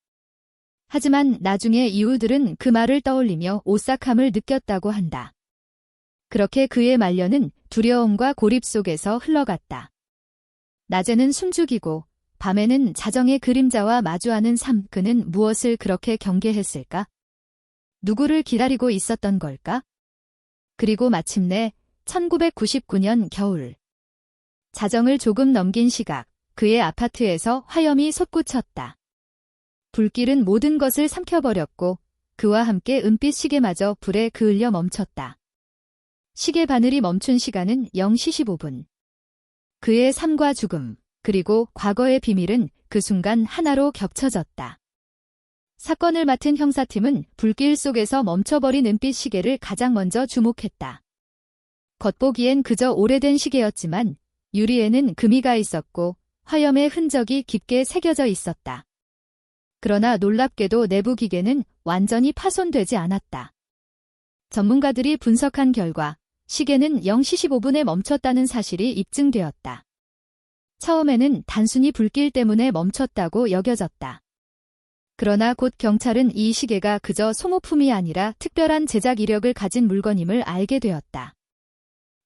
하지만 나중에 이웃들은 그 말을 떠올리며 오싹함을 느꼈다고 한다. 그렇게 그의 말년은 두려움과 고립 속에서 흘러갔다. 낮에는 숨죽이고 밤에는 자정의 그림자와 마주하는 삶. 그는 무엇을 그렇게 경계했을까? 누구를 기다리고 있었던 걸까? 그리고 마침내 1999년 겨울. 자정을 조금 넘긴 시각, 그의 아파트에서 화염이 솟구쳤다. 불길은 모든 것을 삼켜버렸고 그와 함께 은빛 시계마저 불에 그을려 멈췄다. 시계 바늘이 멈춘 시간은 0시 15분. 그의 삶과 죽음, 그리고 과거의 비밀은 그 순간 하나로 겹쳐졌다. 사건을 맡은 형사팀은 불길 속에서 멈춰버린 은빛 시계를 가장 먼저 주목했다. 겉보기엔 그저 오래된 시계였지만 유리에는 금이가 있었고 화염의 흔적이 깊게 새겨져 있었다. 그러나 놀랍게도 내부 기계는 완전히 파손되지 않았다. 전문가들이 분석한 결과 시계는 0시 15분에 멈췄다는 사실이 입증되었다. 처음에는 단순히 불길 때문에 멈췄다고 여겨졌다. 그러나 곧 경찰은 이 시계가 그저 소모품이 아니라 특별한 제작 이력을 가진 물건임을 알게 되었다.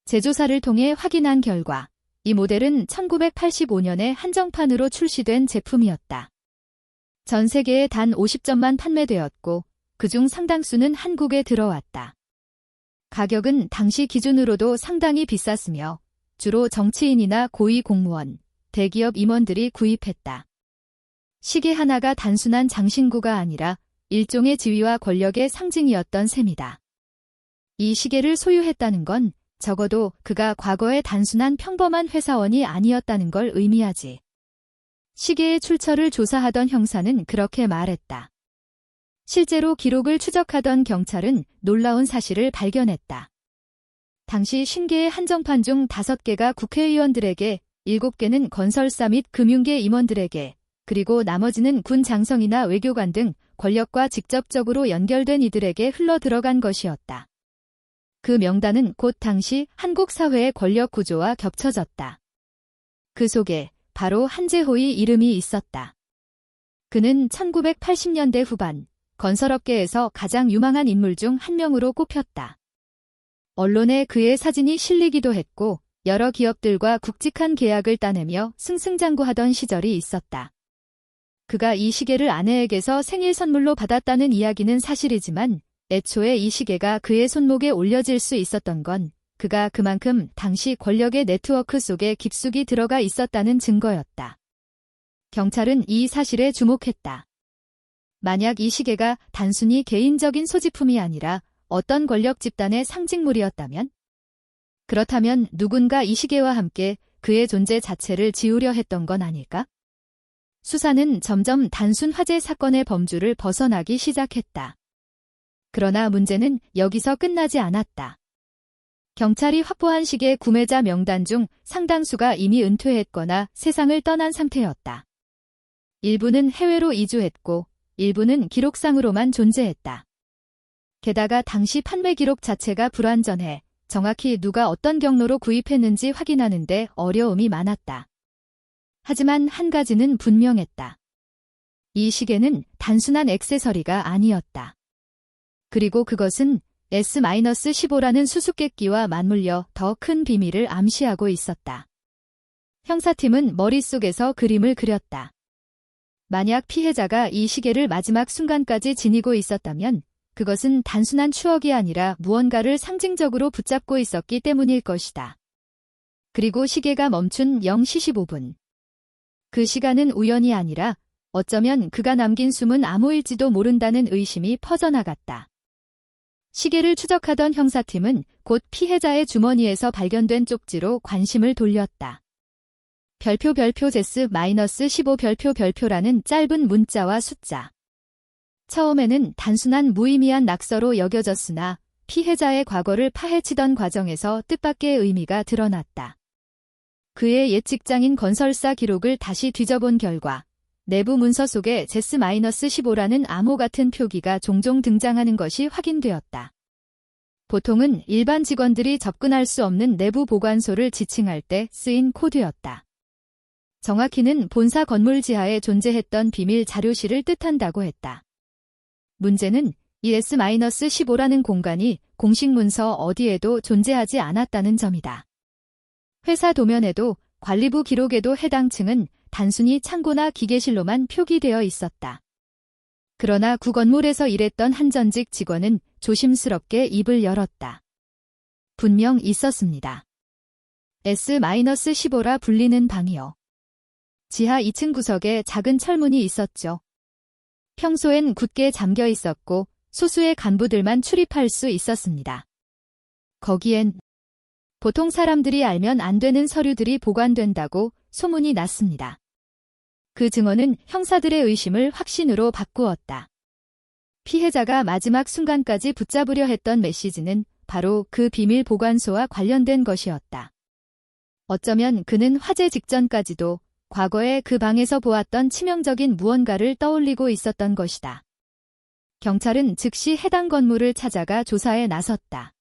제조사를 통해 확인한 결과 이 모델은 1985년에 한정판으로 출시된 제품이었다. 전 세계에 단 50점만 판매되었고 그중 상당수는 한국에 들어왔다. 가격은 당시 기준으로도 상당히 비쌌으며 주로 정치인이나 고위 공무원, 대기업 임원들이 구입했다. 시계 하나가 단순한 장신구가 아니라 일종의 지위와 권력의 상징이었던 셈이다. 이 시계를 소유했다는 건 적어도 그가 과거에 단순한 평범한 회사원이 아니었다는 걸 의미하지. 시계의 출처를 조사하던 형사는 그렇게 말했다. 실제로 기록을 추적하던 경찰은 놀라운 사실을 발견했다. 당시 50개의 한정판 중 5개가 국회의원들에게, 7개는 건설사 및 금융계 임원들에게, 그리고 나머지는 군 장성이나 외교관 등 권력과 직접적으로 연결된 이들에게 흘러들어간 것이었다. 그 명단은 곧 당시 한국 사회의 권력 구조와 겹쳐졌다. 그 속에 바로 한재호의 이름이 있었다. 그는 1980년대 후반 건설업계에서 가장 유망한 인물 중 한 명으로 꼽혔다. 언론에 그의 사진이 실리기도 했고 여러 기업들과 굵직한 계약을 따내며 승승장구하던 시절이 있었다. 그가 이 시계를 아내에게서 생일 선물로 받았다는 이야기는 사실이지만 애초에 이 시계가 그의 손목에 올려질 수 있었던 건 그가 그만큼 당시 권력의 네트워크 속에 깊숙이 들어가 있었다는 증거였다. 경찰은 이 사실에 주목했다. 만약 이 시계가 단순히 개인적인 소지품이 아니라 어떤 권력 집단의 상징물이었다면? 그렇다면 누군가 이 시계와 함께 그의 존재 자체를 지우려 했던 건 아닐까? 수사는 점점 단순 화재 사건의 범주를 벗어나기 시작했다. 그러나 문제는 여기서 끝나지 않았다. 경찰이 확보한 시계 구매자 명단 중 상당수가 이미 은퇴했거나 세상을 떠난 상태였다. 일부는 해외로 이주했고 일부는 기록상으로만 존재했다. 게다가 당시 판매 기록 자체가 불완전해 정확히 누가 어떤 경로로 구입했는지 확인하는데 어려움이 많았다. 하지만 한 가지는 분명했다. 이 시계는 단순한 액세서리가 아니었다. 그리고 그것은 S-15라는 수수께끼와 맞물려 더 큰 비밀을 암시하고 있었다. 형사팀은 머릿속에서 그림을 그렸다. 만약 피해자가 이 시계를 마지막 순간까지 지니고 있었다면 그것은 단순한 추억이 아니라 무언가를 상징적으로 붙잡고 있었기 때문일 것이다. 그리고 시계가 멈춘 0시 15분. 그 시간은 우연이 아니라 어쩌면 그가 남긴 숨은 암호일지도 모른다는 의심이 퍼져나갔다. 시계를 추적하던 형사팀은 곧 피해자의 주머니에서 발견된 쪽지로 관심을 돌렸다. 별표 제스-15 별표라는 짧은 문자와 숫자. 처음에는 단순한 무의미한 낙서로 여겨졌으나 피해자의 과거를 파헤치던 과정에서 뜻밖의 의미가 드러났다. 그의 옛 직장인 건설사 기록을 다시 뒤져본 결과 내부 문서 속에 제스-15라는 암호 같은 표기가 종종 등장하는 것이 확인되었다. 보통은 일반 직원들이 접근할 수 없는 내부 보관소를 지칭할 때 쓰인 코드였다. 정확히는 본사 건물 지하에 존재했던 비밀 자료실을 뜻한다고 했다. 문제는 이 S-15라는 공간이 공식 문서 어디에도 존재하지 않았다는 점이다. 회사 도면에도 관리부 기록에도 해당 층은 단순히 창고나 기계실로만 표기되어 있었다. 그러나 구 건물에서 일했던 한 전직 직원은 조심스럽게 입을 열었다. 분명 있었습니다. S-15라 불리는 방이요. 지하 2층 구석에 작은 철문이 있었죠. 평소엔 굳게 잠겨 있었고 소수의 간부들만 출입할 수 있었습니다. 거기엔 보통 사람들이 알면 안 되는 서류들이 보관된다고 소문이 났습니다. 그 증언은 형사들의 의심을 확신으로 바꾸었다. 피해자가 마지막 순간까지 붙잡으려 했던 메시지는 바로 그 비밀 보관소와 관련된 것이었다. 어쩌면 그는 화재 직전까지도 과거에 그 방에서 보았던 치명적인 무언가를 떠올리고 있었던 것이다. 경찰은 즉시 해당 건물을 찾아가 조사에 나섰다.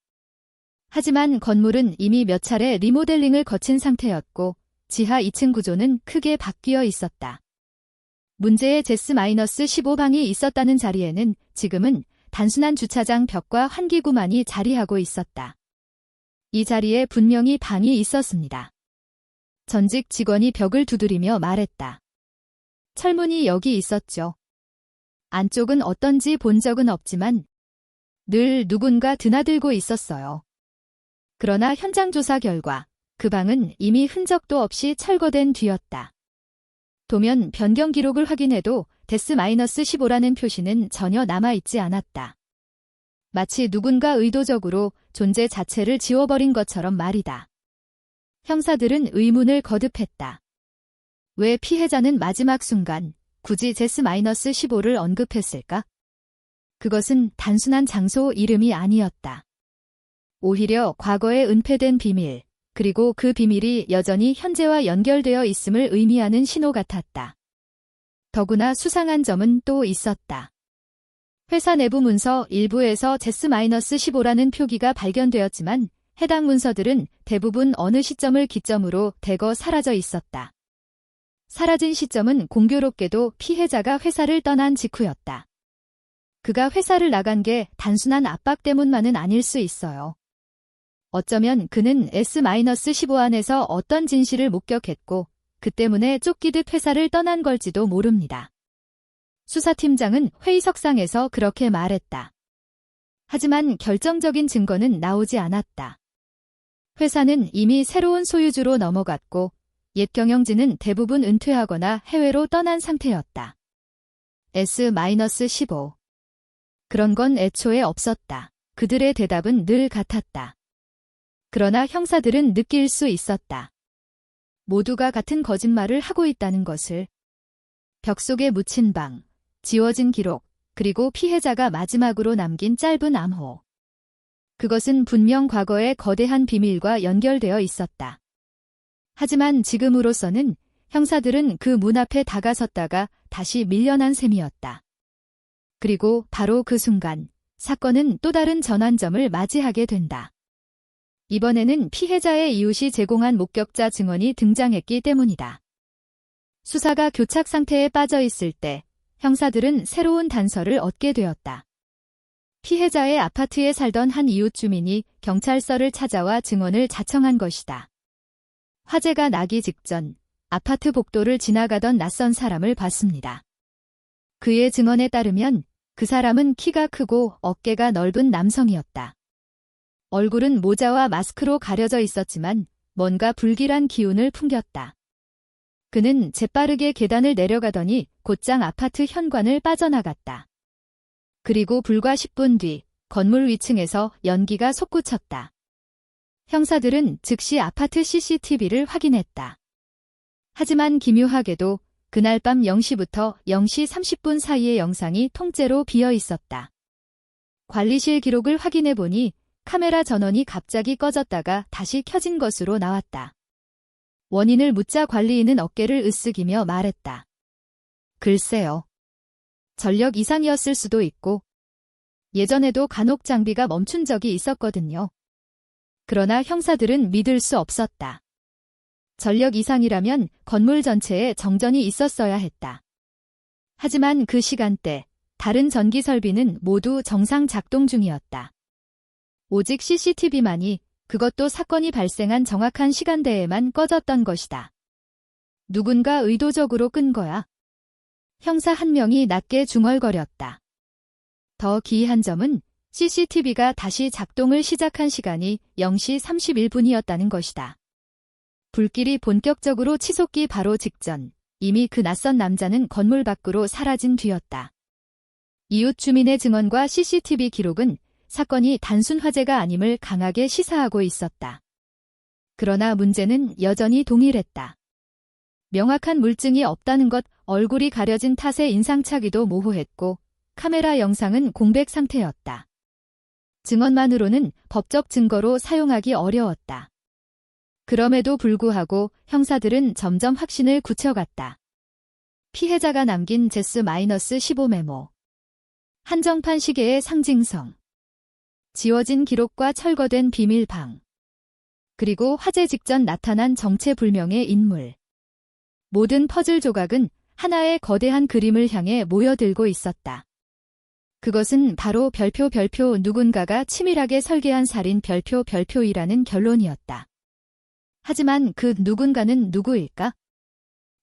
하지만 건물은 이미 몇 차례 리모델링을 거친 상태였고 지하 2층 구조는 크게 바뀌어 있었다. 문제의 제스-15방이 있었다는 자리에는 지금은 단순한 주차장 벽과 환기구만이 자리하고 있었다. 이 자리에 분명히 방이 있었습니다. 전직 직원이 벽을 두드리며 말했다. 철문이 여기 있었죠. 안쪽은 어떤지 본 적은 없지만 늘 누군가 드나들고 있었어요. 그러나 현장 조사 결과 그 방은 이미 흔적도 없이 철거된 뒤였다. 도면 변경 기록을 확인해도 데스-15라는 표시는 전혀 남아있지 않았다. 마치 누군가 의도적으로 존재 자체를 지워버린 것처럼 말이다. 형사들은 의문을 거듭했다. 왜 피해자는 마지막 순간 굳이 제스-15를 언급했을까? 그것은 단순한 장소 이름이 아니었다. 오히려 과거에 은폐된 비밀, 그리고 그 비밀이 여전히 현재와 연결되어 있음을 의미하는 신호 같았다. 더구나 수상한 점은 또 있었다. 회사 내부 문서 일부에서 제스-15라는 표기가 발견되었지만 해당 문서들은 대부분 어느 시점을 기점으로 대거 사라져 있었다. 사라진 시점은 공교롭게도 피해자가 회사를 떠난 직후였다. 그가 회사를 나간 게 단순한 압박 때문만은 아닐 수 있어요. 어쩌면 그는 S-15 안에서 어떤 진실을 목격했고 그 때문에 쫓기듯 회사를 떠난 걸지도 모릅니다. 수사팀장은 회의석상에서 그렇게 말했다. 하지만 결정적인 증거는 나오지 않았다. 회사는 이미 새로운 소유주로 넘어갔고 옛 경영진은 대부분 은퇴하거나 해외로 떠난 상태였다. S-15. 그런 건 애초에 없었다. 그들의 대답은 늘 같았다. 그러나 형사들은 느낄 수 있었다. 모두가 같은 거짓말을 하고 있다는 것을. 벽 속에 묻힌 방, 지워진 기록, 그리고 피해자가 마지막으로 남긴 짧은 암호. 그것은 분명 과거의 거대한 비밀과 연결되어 있었다. 하지만 지금으로서는 형사들은 그 문 앞에 다가섰다가 다시 밀려난 셈이었다. 그리고 바로 그 순간 사건은 또 다른 전환점을 맞이하게 된다. 이번에는 피해자의 이웃이 제공한 목격자 증언이 등장했기 때문이다. 수사가 교착 상태에 빠져 있을 때 형사들은 새로운 단서를 얻게 되었다. 피해자의 아파트에 살던 한 이웃 주민이 경찰서를 찾아와 증언을 자청한 것이다. 화재가 나기 직전 아파트 복도를 지나가던 낯선 사람을 봤습니다. 그의 증언에 따르면 그 사람은 키가 크고 어깨가 넓은 남성이었다. 얼굴은 모자와 마스크로 가려져 있었지만 뭔가 불길한 기운을 풍겼다. 그는 재빠르게 계단을 내려가더니 곧장 아파트 현관을 빠져나갔다. 그리고 불과 10분 뒤 건물 위층에서 연기가 솟구쳤다. 형사들은 즉시 아파트 CCTV를 확인했다. 하지만 기묘하게도 그날 밤 0시부터 0시 30분 사이의 영상이 통째로 비어 있었다. 관리실 기록을 확인해 보니 카메라 전원이 갑자기 꺼졌다가 다시 켜진 것으로 나왔다. 원인을 묻자 관리인은 어깨를 으쓱이며 말했다. 글쎄요. 전력 이상이었을 수도 있고 예전에도 간혹 장비가 멈춘 적이 있었거든요. 그러나 형사들은 믿을 수 없었다. 전력 이상이라면 건물 전체에 정전이 있었어야 했다. 하지만 그 시간대 다른 전기 설비는 모두 정상 작동 중이었다. 오직 CCTV만이 그것도 사건이 발생한 정확한 시간대에만 꺼졌던 것이다. 누군가 의도적으로 끈 거야. 형사 한 명이 낮게 중얼거렸다. 더 기이한 점은 CCTV가 다시 작동을 시작한 시간이 0시 31분이었다는 것이다. 불길이 본격적으로 치솟기 바로 직전, 이미 그 낯선 남자는 건물 밖으로 사라진 뒤였다. 이웃 주민의 증언과 CCTV 기록은 사건이 단순 화재가 아님을 강하게 시사하고 있었다. 그러나 문제는 여전히 동일했다. 명확한 물증이 없다는 것, 얼굴이 가려진 탓에 인상착의도 모호했고 카메라 영상은 공백 상태였다. 증언만으로는 법적 증거로 사용하기 어려웠다. 그럼에도 불구하고 형사들은 점점 확신을 굳혀갔다. 피해자가 남긴 제스-15 메모. 한정판 시계의 상징성. 지워진 기록과 철거된 비밀방. 그리고 화재 직전 나타난 정체불명의 인물. 모든 퍼즐 조각은 하나의 거대한 그림을 향해 모여들고 있었다. 그것은 바로 별표 누군가가 치밀하게 설계한 살인 별표이라는 결론이었다. 하지만 그 누군가는 누구일까?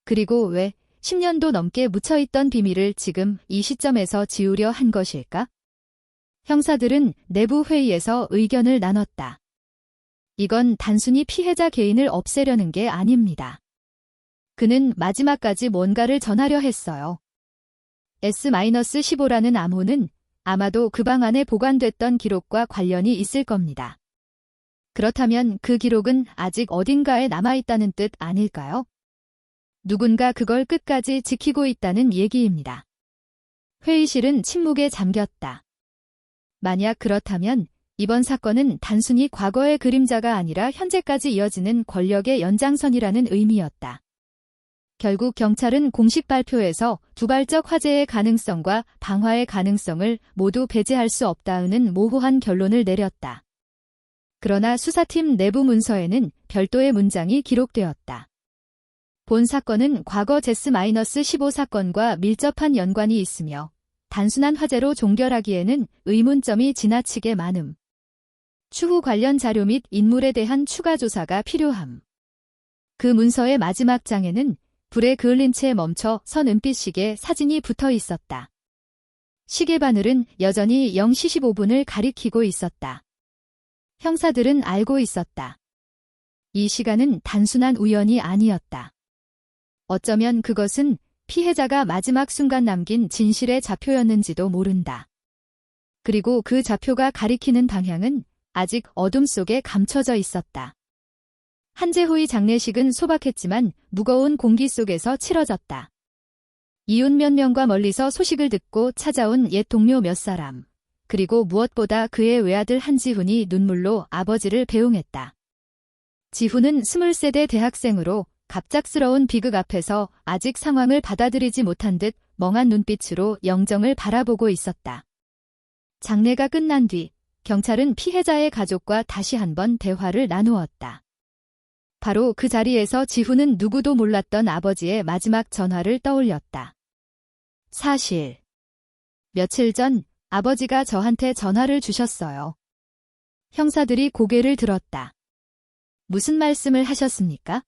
그리고 왜 10년도 넘게 묻혀있던 비밀을 지금 이 시점에서 지우려 한 것일까? 형사들은 내부 회의에서 의견을 나눴다. 이건 단순히 피해자 개인을 없애려는 게 아닙니다. 그는 마지막까지 뭔가를 전하려 했어요. S-15라는 암호는 아마도 그 방 안에 보관됐던 기록과 관련이 있을 겁니다. 그렇다면 그 기록은 아직 어딘가에 남아있다는 뜻 아닐까요? 누군가 그걸 끝까지 지키고 있다는 얘기입니다. 회의실은 침묵에 잠겼다. 만약 그렇다면 이번 사건은 단순히 과거의 그림자가 아니라 현재까지 이어지는 권력의 연장선이라는 의미였다. 결국 경찰은 공식 발표에서 두발적 화재의 가능성과 방화의 가능성을 모두 배제할 수 없다는 모호한 결론을 내렸다. 그러나 수사팀 내부 문서에는 별도의 문장이 기록되었다. 본 사건은 과거 제스-15 사건과 밀접한 연관이 있으며 단순한 화재로 종결하기에는 의문점이 지나치게 많음. 추후 관련 자료 및 인물에 대한 추가 조사가 필요함. 그 문서의 마지막 장에는 불에 그을린 채 멈춰 선 은빛 시계 사진이 붙어 있었다. 시계 바늘은 여전히 0시 15분을 가리키고 있었다. 형사들은 알고 있었다. 이 시간은 단순한 우연이 아니었다. 어쩌면 그것은 피해자가 마지막 순간 남긴 진실의 좌표였는지도 모른다. 그리고 그 좌표가 가리키는 방향은 아직 어둠 속에 감춰져 있었다. 한재호의 장례식은 소박했지만 무거운 공기 속에서 치러졌다. 이웃 몇 명과 멀리서 소식을 듣고 찾아온 옛 동료 몇 사람, 그리고 무엇보다 그의 외아들 한지훈이 눈물로 아버지를 배웅했다. 지훈은 20세대 대학생으로 갑작스러운 비극 앞에서 아직 상황을 받아들이지 못한 듯 멍한 눈빛으로 영정을 바라보고 있었다. 장례가 끝난 뒤 경찰은 피해자의 가족과 다시 한번 대화를 나누었다. 바로 그 자리에서 지훈은 누구도 몰랐던 아버지의 마지막 전화를 떠올렸다. 사실 며칠 전 아버지가 저한테 전화를 주셨어요. 형사들이 고개를 들었다. 무슨 말씀을 하셨습니까?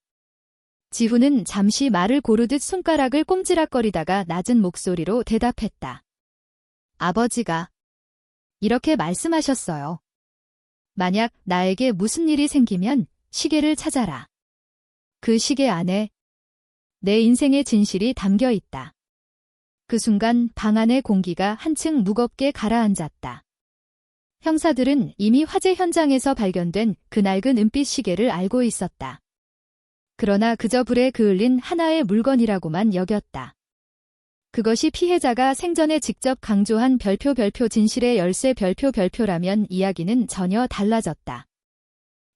지훈은 잠시 말을 고르듯 손가락을 꼼지락거리다가 낮은 목소리로 대답했다. 아버지가 이렇게 말씀하셨어요. 만약 나에게 무슨 일이 생기면 시계를 찾아라. 그 시계 안에 내 인생의 진실이 담겨 있다. 그 순간 방 안의 공기가 한층 무겁게 가라앉았다. 형사들은 이미 화재 현장에서 발견된 그 낡은 은빛 시계를 알고 있었다. 그러나 그저 불에 그을린 하나의 물건이라고만 여겼다. 그것이 피해자가 생전에 직접 강조한 별표 진실의 열쇠 별표라면 이야기는 전혀 달라졌다.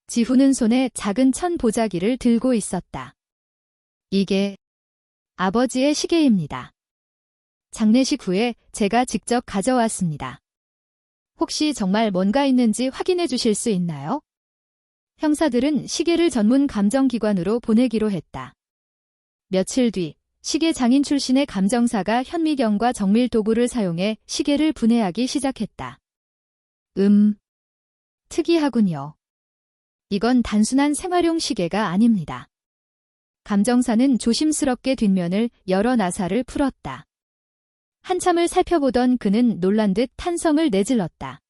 지훈은 손에 작은 천 보자기를 들고 있었다. 이게 아버지의 시계입니다. 장례식 후에 제가 직접 가져왔습니다. 혹시 정말 뭔가 있는지 확인해 주실 수 있나요? 형사들은 시계를 전문 감정기관으로 보내기로 했다. 며칠 뒤 시계 장인 출신의 감정사가 현미경과 정밀 도구를 사용해 시계를 분해하기 시작했다. 특이하군요. 이건 단순한 생활용 시계가 아닙니다. 감정사는 조심스럽게 뒷면을 열어 나사를 풀었다. 한참을 살펴보던 그는 놀란 듯 탄성을 내질렀다.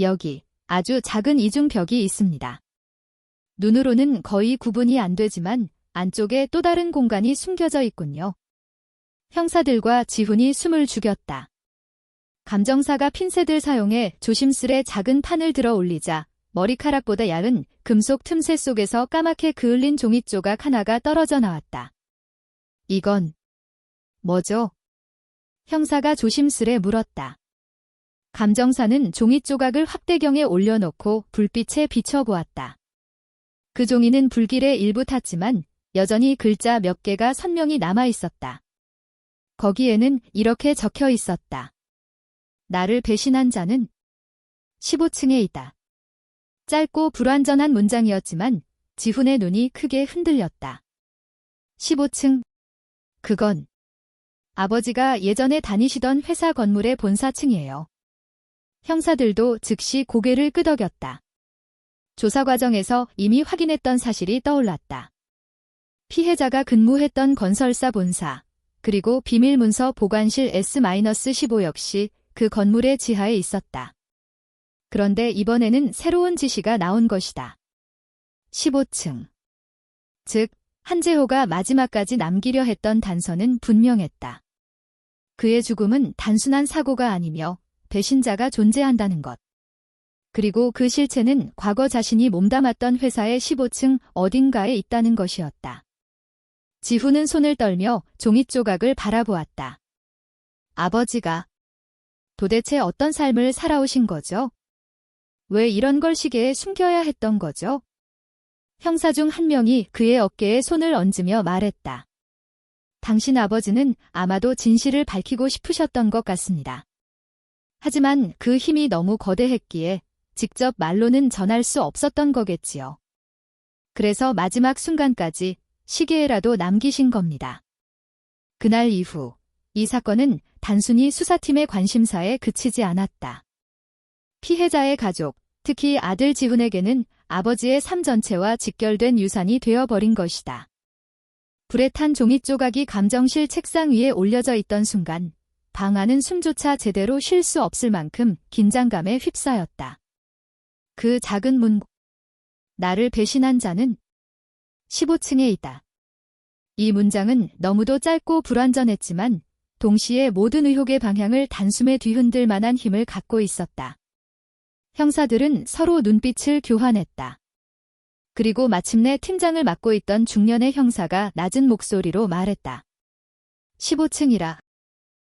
여기 아주 작은 이중벽이 있습니다. 눈으로는 거의 구분이 안 되지만 안쪽에 또 다른 공간이 숨겨져 있군요. 형사들과 지훈이 숨을 죽였다. 감정사가 핀셋을 사용해 조심스레 작은 판을 들어 올리자 머리카락보다 얇은 금속 틈새 속에서 까맣게 그을린 종이 조각 하나가 떨어져 나왔다. 이건 뭐죠? 형사가 조심스레 물었다. 감정사는 종이 조각을 확대경에 올려놓고 불빛에 비춰보았다. 그 종이는 불길에 일부 탔지만 여전히 글자 몇 개가 선명히 남아있었다. 거기에는 이렇게 적혀 있었다. 나를 배신한 자는 15층에 있다. 짧고 불완전한 문장이었지만 지훈의 눈이 크게 흔들렸다. 15층. 그건 아버지가 예전에 다니시던 회사 건물의 본사층이에요. 형사들도 즉시 고개를 끄덕였다. 조사 과정에서 이미 확인했던 사실이 떠올랐다. 피해자가 근무했던 건설사 본사, 그리고 비밀문서 보관실 S-15 역시 그 건물의 지하에 있었다. 그런데 이번에는 새로운 지시가 나온 것이다. 15층. 즉, 한재호가 마지막까지 남기려 했던 단서는 분명했다. 그의 죽음은 단순한 사고가 아니며 배신자가 존재한다는 것. 그리고 그 실체는 과거 자신이 몸담았던 회사의 15층 어딘가에 있다는 것이었다. 지훈은 손을 떨며 종이 조각을 바라보았다. 아버지가 도대체 어떤 삶을 살아오신 거죠? 왜 이런 걸 시계에 숨겨야 했던 거죠? 형사 중 한 명이 그의 어깨에 손을 얹으며 말했다. 당신 아버지는 아마도 진실을 밝히고 싶으셨던 것 같습니다. 하지만 그 힘이 너무 거대했기에 직접 말로는 전할 수 없었던 거겠지요. 그래서 마지막 순간까지 시계에라도 남기신 겁니다. 그날 이후 이 사건은 단순히 수사팀의 관심사에 그치지 않았다. 피해자의 가족, 특히 아들 지훈에게는 아버지의 삶 전체와 직결된 유산이 되어버린 것이다. 불에 탄 종이 조각이 감정실 책상 위에 올려져 있던 순간 방 안은 숨조차 제대로 쉴 수 없을 만큼 긴장감에 휩싸였다. 그 작은 문, 나를 배신한 자는 15층에 있다. 이 문장은 너무도 짧고 불완전했지만 동시에 모든 의혹의 방향을 단숨에 뒤흔들 만한 힘을 갖고 있었다. 형사들은 서로 눈빛을 교환했다. 그리고 마침내 팀장을 맡고 있던 중년의 형사가 낮은 목소리로 말했다. 15층이라.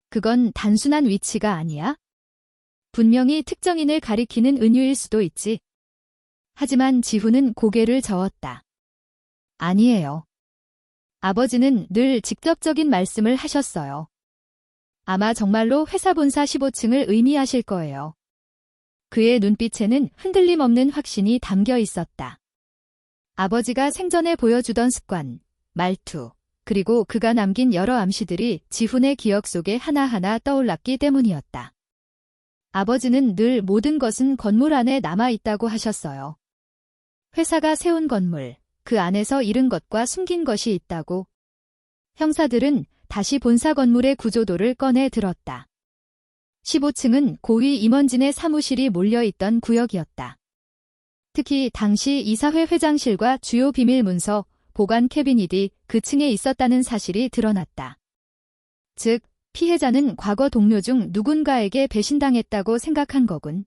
그건 단순한 위치가 아니야? 분명히 특정인을 가리키는 은유일 수도 있지. 하지만 지훈은 고개를 저었다. 아니에요. 아버지는 늘 직접적인 말씀을 하셨어요. 아마 정말로 회사 본사 15층을 의미하실 거예요. 그의 눈빛에는 흔들림 없는 확신이 담겨 있었다. 아버지가 생전에 보여주던 습관, 말투, 그리고 그가 남긴 여러 암시들이 지훈의 기억 속에 하나하나 떠올랐기 때문이었다. 아버지는 늘 모든 것은 건물 안에 남아있다고 하셨어요. 회사가 세운 건물, 그 안에서 잃은 것과 숨긴 것이 있다고. 형사들은 다시 본사 건물의 구조도를 꺼내 들었다. 15층은 고위 임원진의 사무실이 몰려있던 구역이었다. 특히 당시 이사회 회장실과 주요 비밀 문서, 보관 캐비닛이 그 층에 있었다는 사실이 드러났다. 즉, 피해자는 과거 동료 중 누군가에게 배신당했다고 생각한 거군.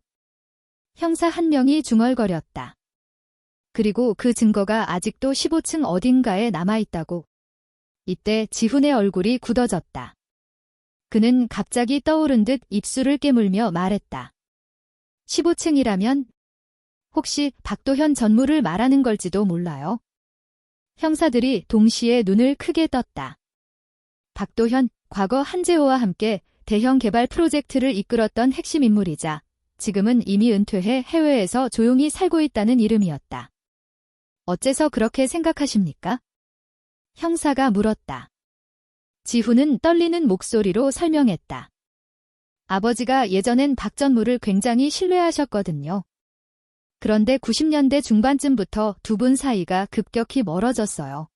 형사 한 명이 중얼거렸다. 그리고 그 증거가 아직도 15층 어딘가에 남아있다고. 이때 지훈의 얼굴이 굳어졌다. 그는 갑자기 떠오른 듯 입술을 깨물며 말했다. 15층이라면 혹시 박도현 전무를 말하는 걸지도 몰라요. 형사들이 동시에 눈을 크게 떴다. 박도현, 과거 한재호와 함께 대형 개발 프로젝트를 이끌었던 핵심 인물이자 지금은 이미 은퇴해 해외에서 조용히 살고 있다는 이름이었다. 어째서 그렇게 생각하십니까? 형사가 물었다. 지훈은 떨리는 목소리로 설명했다. 아버지가 예전엔 박 전무를 굉장히 신뢰하셨거든요. 그런데 90년대 중반쯤부터 두 분 사이가 급격히 멀어졌어요.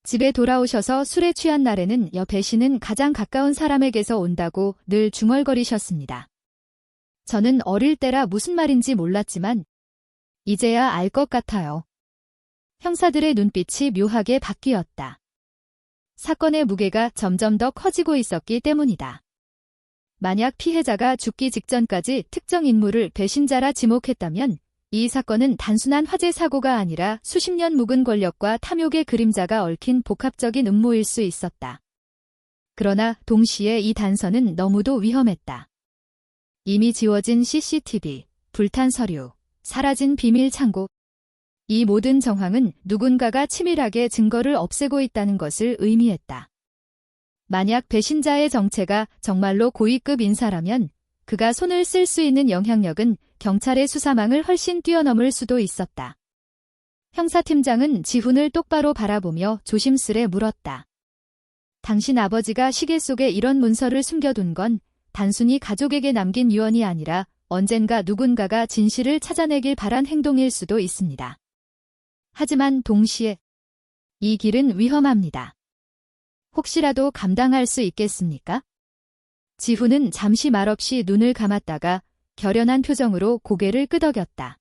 집에 돌아오셔서 술에 취한 날에는 옆에 씨는 가장 가까운 사람에게서 온다고 늘 중얼거리셨습니다. 저는 어릴 때라 무슨 말인지 몰랐지만 이제야 알 것 같아요. 형사들의 눈빛이 묘하게 바뀌었다. 사건의 무게가 점점 더 커지고 있었기 때문이다. 만약 피해자가 죽기 직전까지 특정 인물을 배신자라 지목했다면 이 사건은 단순한 화재 사고가 아니라 수십 년 묵은 권력과 탐욕의 그림자가 얽힌 복합적인 음모일 수 있었다. 그러나 동시에 이 단서는 너무도 위험했다. 이미 지워진 CCTV, 불탄 서류, 사라진 비밀 창고. 이 모든 정황은 누군가가 치밀하게 증거를 없애고 있다는 것을 의미했다. 만약 배신자의 정체가 정말로 고위급 인사라면 그가 손을 쓸 수 있는 영향력은 경찰의 수사망을 훨씬 뛰어넘을 수도 있었다. 형사팀장은 지훈을 똑바로 바라보며 조심스레 물었다. 당신 아버지가 시계 속에 이런 문서를 숨겨둔 건 단순히 가족에게 남긴 유언이 아니라 언젠가 누군가가 진실을 찾아내길 바란 행동일 수도 있습니다. 하지만 동시에 이 길은 위험합니다. 혹시라도 감당할 수 있겠습니까? 지훈은 잠시 말없이 눈을 감았다가 결연한 표정으로 고개를 끄덕였다.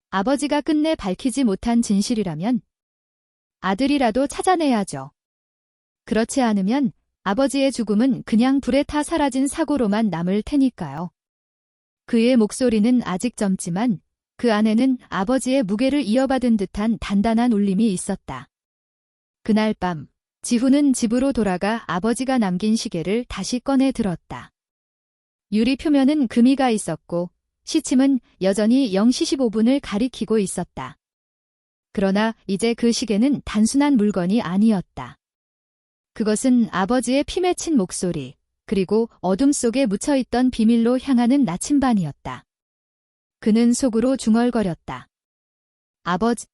아버지가 끝내 밝히지 못한 진실이라면 아들이라도 찾아내야죠. 그렇지 않으면 아버지의 죽음은 그냥 불에 타 사라진 사고로만 남을 테니까요. 그의 목소리는 아직 젊지만 그 안에는 아버지의 무게를 이어받은 듯한 단단한 울림이 있었다. 그날 밤 지훈은 집으로 돌아가 아버지가 남긴 시계를 다시 꺼내 들었다. 유리 표면은 금이가 있었고 시침은 여전히 0시 15분을 가리키고 있었다. 그러나 이제 그 시계는 단순한 물건이 아니었다. 그것은 아버지의 피 맺힌 목소리, 그리고 어둠 속에 묻혀있던 비밀로 향하는 나침반이었다. 그는 속으로 중얼거렸다. 아버지,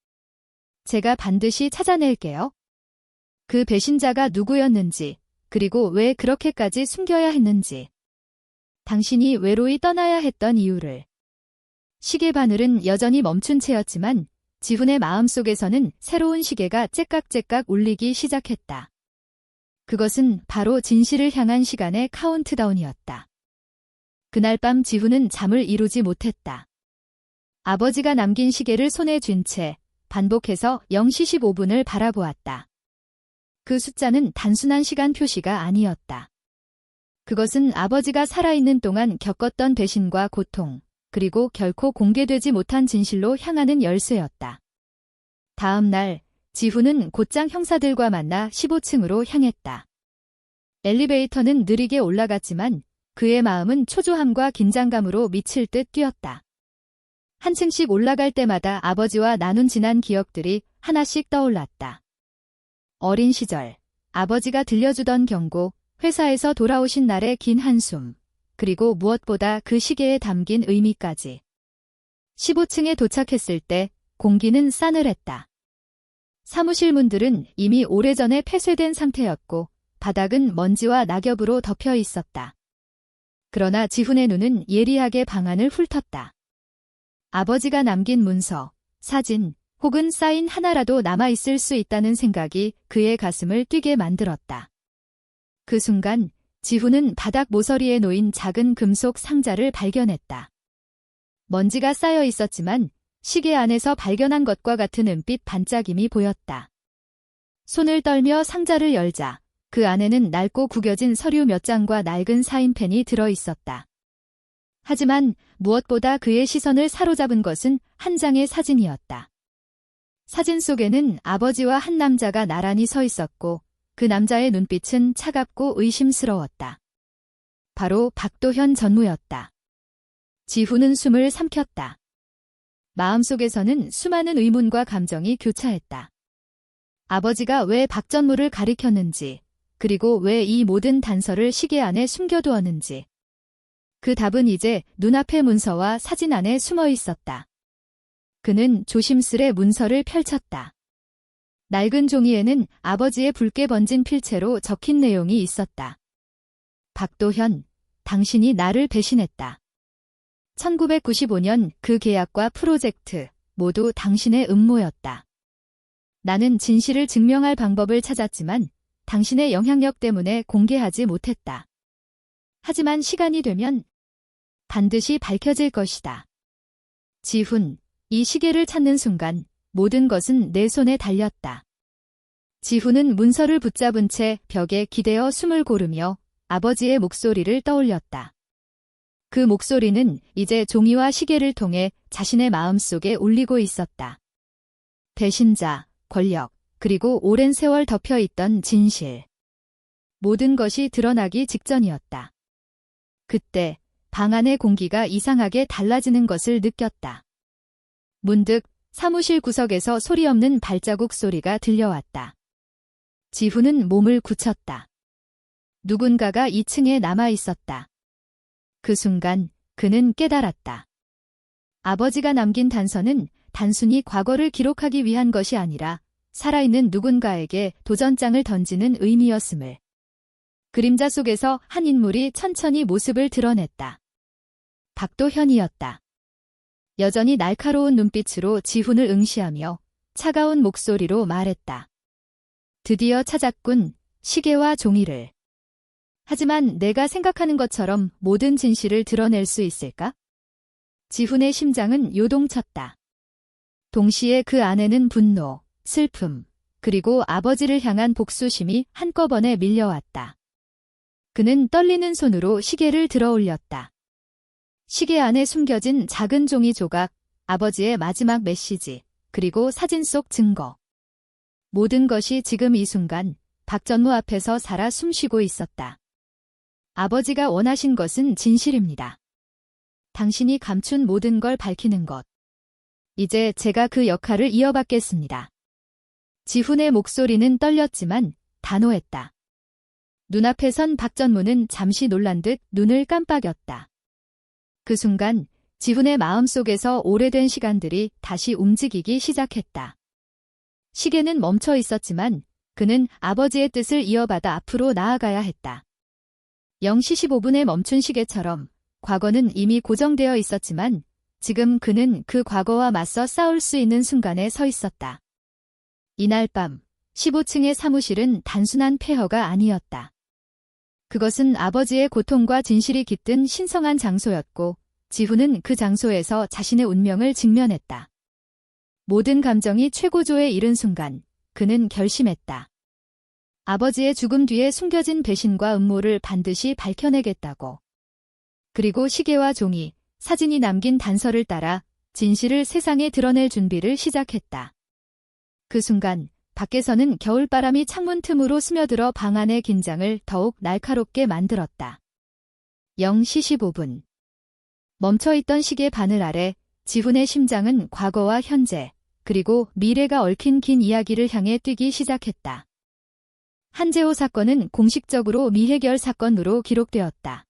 제가 반드시 찾아낼게요. 그 배신자가 누구였는지, 그리고 왜 그렇게까지 숨겨야 했는지. 당신이 외로이 떠나야 했던 이유를. 시계 바늘은 여전히 멈춘 채였지만 지훈의 마음속에서는 새로운 시계가 째깍째깍 울리기 시작했다. 그것은 바로 진실을 향한 시간의 카운트다운이었다. 그날 밤 지훈은 잠을 이루지 못했다. 아버지가 남긴 시계를 손에 쥔 채 반복해서 0시 15분을 바라보았다. 그 숫자는 단순한 시간 표시가 아니었다. 그것은 아버지가 살아있는 동안 겪었던 배신과 고통, 그리고 결코 공개되지 못한 진실로 향하는 열쇠였다. 다음 날, 지훈은 곧장 형사들과 만나 15층으로 향했다. 엘리베이터는 느리게 올라갔지만 그의 마음은 초조함과 긴장감으로 미칠 듯 뛰었다. 한 층씩 올라갈 때마다 아버지와 나눈 지난 기억들이 하나씩 떠올랐다. 어린 시절, 아버지가 들려주던 경고, 회사에서 돌아오신 날의 긴 한숨, 그리고 무엇보다 그 시계에 담긴 의미까지. 15층에 도착했을 때 공기는 싸늘했다. 사무실 문들은 이미 오래전에 폐쇄된 상태였고 바닥은 먼지와 낙엽으로 덮여 있었다. 그러나 지훈의 눈은 예리하게 방안을 훑었다. 아버지가 남긴 문서, 사진, 혹은 사인 하나라도 남아있을 수 있다는 생각이 그의 가슴을 뛰게 만들었다. 그 순간 지훈은 바닥 모서리에 놓인 작은 금속 상자를 발견했다. 먼지가 쌓여 있었지만 시계 안에서 발견한 것과 같은 은빛 반짝임이 보였다. 손을 떨며 상자를 열자 그 안에는 낡고 구겨진 서류 몇 장과 낡은 사인펜이 들어 있었다. 하지만 무엇보다 그의 시선을 사로잡은 것은 한 장의 사진이었다. 사진 속에는 아버지와 한 남자가 나란히 서 있었고 그 남자의 눈빛은 차갑고 의심스러웠다. 바로 박도현 전무였다. 지훈은 숨을 삼켰다. 마음속에서는 수많은 의문과 감정이 교차했다. 아버지가 왜 박전무를 가리켰는지, 그리고 왜 이 모든 단서를 시계 안에 숨겨두었는지. 그 답은 이제 눈앞의 문서와 사진 안에 숨어 있었다. 그는 조심스레 문서를 펼쳤다. 낡은 종이에는 아버지의 붉게 번진 필체로 적힌 내용이 있었다. 박도현, 당신이 나를 배신했다. 1995년 그 계약과 프로젝트 모두 당신의 음모였다. 나는 진실을 증명할 방법을 찾았지만 당신의 영향력 때문에 공개하지 못했다. 하지만 시간이 되면 반드시 밝혀질 것이다. 지훈, 이 시계를 찾는 순간 모든 것은 내 손에 달렸다. 지훈은 문서를 붙잡은 채 벽에 기대어 숨을 고르며 아버지의 목소리를 떠올렸다. 그 목소리는 이제 종이와 시계를 통해 자신의 마음속에 울리고 있었다. 배신자, 권력, 그리고 오랜 세월 덮여있던 진실. 모든 것이 드러나기 직전이었다. 그때 방 안의 공기가 이상하게 달라지는 것을 느꼈다. 문득 사무실 구석에서 소리 없는 발자국 소리가 들려왔다. 지훈은 몸을 굳혔다. 누군가가 2층에 남아 있었다. 그 순간 그는 깨달았다. 아버지가 남긴 단서는 단순히 과거를 기록하기 위한 것이 아니라 살아있는 누군가에게 도전장을 던지는 의미였음을. 그림자 속에서 한 인물이 천천히 모습을 드러냈다. 박도현이었다. 여전히 날카로운 눈빛으로 지훈을 응시하며 차가운 목소리로 말했다. 드디어 찾았군, 시계와 종이를. 하지만 내가 생각하는 것처럼 모든 진실을 드러낼 수 있을까? 지훈의 심장은 요동쳤다. 동시에 그 안에는 분노, 슬픔, 그리고 아버지를 향한 복수심이 한꺼번에 밀려왔다. 그는 떨리는 손으로 시계를 들어 올렸다. 시계 안에 숨겨진 작은 종이 조각, 아버지의 마지막 메시지, 그리고 사진 속 증거. 모든 것이 지금 이 순간 박전무 앞에서 살아 숨쉬고 있었다. 아버지가 원하신 것은 진실입니다. 당신이 감춘 모든 걸 밝히는 것. 이제 제가 그 역할을 이어받겠습니다. 지훈의 목소리는 떨렸지만 단호했다. 눈앞에 선 박전무는 잠시 놀란 듯 눈을 깜빡였다. 그 순간 지훈의 마음속에서 오래된 시간들이 다시 움직이기 시작했다. 시계는 멈춰 있었지만 그는 아버지의 뜻을 이어받아 앞으로 나아가야 했다. 0시 15분에 멈춘 시계처럼 과거는 이미 고정되어 있었지만 지금 그는 그 과거와 맞서 싸울 수 있는 순간에 서 있었다. 이날 밤 15층의 사무실은 단순한 폐허가 아니었다. 그것은 아버지의 고통과 진실이 깃든 신성한 장소였고 지훈은 그 장소에서 자신의 운명을 직면했다. 모든 감정이 최고조에 이른 순간 그는 결심했다. 아버지의 죽음 뒤에 숨겨진 배신과 음모를 반드시 밝혀내겠다고. 그리고 시계와 종이, 사진이 남긴 단서를 따라 진실을 세상에 드러낼 준비를 시작했다. 그 순간 밖에서는 겨울바람이 창문 틈으로 스며들어 방 안의 긴장을 더욱 날카롭게 만들었다. 0시 15분. 멈춰있던 시계 바늘 아래 지훈의 심장은 과거와 현재, 그리고 미래가 얽힌 긴 이야기를 향해 뛰기 시작했다. 한재호 사건은 공식적으로 미해결 사건으로 기록되었다.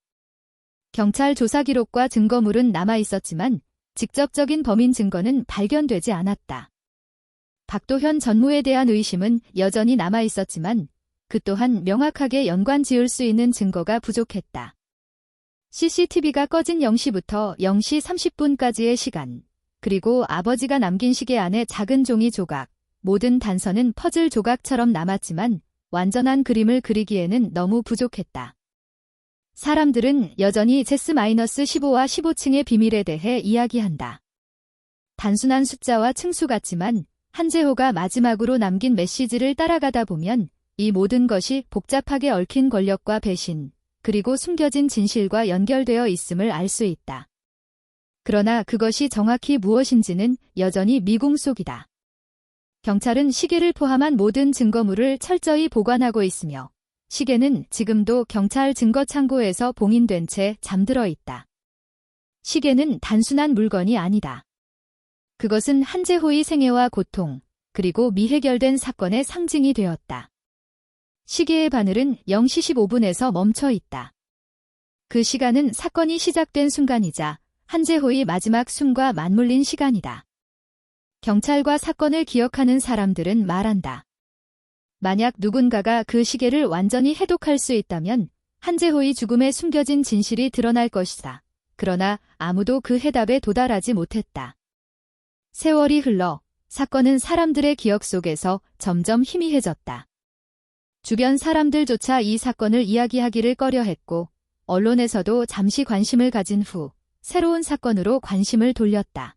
경찰 조사 기록과 증거물은 남아있었지만 직접적인 범인 증거는 발견되지 않았다. 박도현 전무에 대한 의심은 여전히 남아있었지만 그 또한 명확하게 연관 지을 수 있는 증거가 부족했다. CCTV가 꺼진 0시부터 0시 30분까지의 시간, 그리고 아버지가 남긴 시계 안에 작은 종이 조각, 모든 단서는 퍼즐 조각처럼 남았지만 완전한 그림을 그리기에는 너무 부족했다. 사람들은 여전히 Z-15와 15층의 비밀에 대해 이야기한다. 단순한 숫자와 층수 같지만 한재호가 마지막으로 남긴 메시지를 따라가다 보면 이 모든 것이 복잡하게 얽힌 권력과 배신, 그리고 숨겨진 진실과 연결되어 있음을 알 수 있다. 그러나 그것이 정확히 무엇인지는 여전히 미궁 속이다. 경찰은 시계를 포함한 모든 증거물을 철저히 보관하고 있으며 시계는 지금도 경찰 증거창고에서 봉인된 채 잠들어 있다. 시계는 단순한 물건이 아니다. 그것은 한재호의 생애와 고통, 그리고 미해결된 사건의 상징이 되었다. 시계의 바늘은 0시 15분에서 멈춰 있다. 그 시간은 사건이 시작된 순간이자 한재호의 마지막 숨과 맞물린 시간이다. 경찰과 사건을 기억하는 사람들은 말한다. 만약 누군가가 그 시계를 완전히 해독할 수 있다면 한재호의 죽음에 숨겨진 진실이 드러날 것이다. 그러나 아무도 그 해답에 도달하지 못했다. 세월이 흘러 사건은 사람들의 기억 속에서 점점 희미해졌다. 주변 사람들조차 이 사건을 이야기하기를 꺼려했고 언론에서도 잠시 관심을 가진 후 새로운 사건으로 관심을 돌렸다.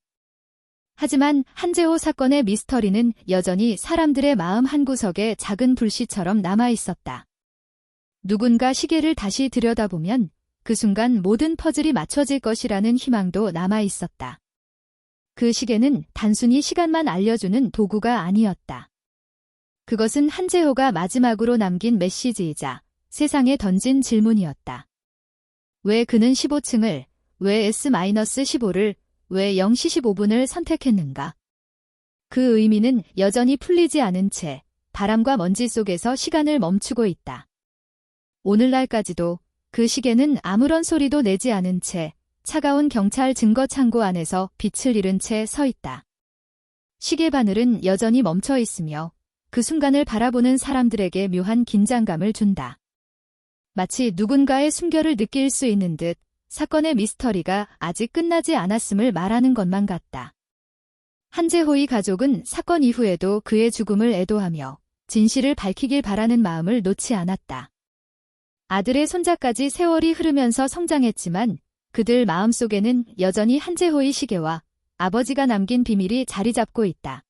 하지만 한재호 사건의 미스터리는 여전히 사람들의 마음 한구석에 작은 불씨처럼 남아있었다. 누군가 시계를 다시 들여다보면 그 순간 모든 퍼즐이 맞춰질 것이라는 희망도 남아있었다. 그 시계는 단순히 시간만 알려주는 도구가 아니었다. 그것은 한재호가 마지막으로 남긴 메시지이자 세상에 던진 질문이었다. 왜 그는 15층을, 왜 S-15를, 왜 0시 15분을 선택했는가? 그 의미는 여전히 풀리지 않은 채 바람과 먼지 속에서 시간을 멈추고 있다. 오늘날까지도 그 시계는 아무런 소리도 내지 않은 채 차가운 경찰 증거창고 안에서 빛을 잃은 채 서 있다. 시계 바늘은 여전히 멈춰 있으며 그 순간을 바라보는 사람들에게 묘한 긴장감을 준다. 마치 누군가의 숨결을 느낄 수 있는 듯 사건의 미스터리가 아직 끝나지 않았음을 말하는 것만 같다. 한재호의 가족은 사건 이후에도 그의 죽음을 애도하며 진실을 밝히길 바라는 마음을 놓지 않았다. 아들의 손자까지 세월이 흐르면서 성장했지만 그들 마음속에는 여전히 한재호의 시계와 아버지가 남긴 비밀이 자리 잡고 있다.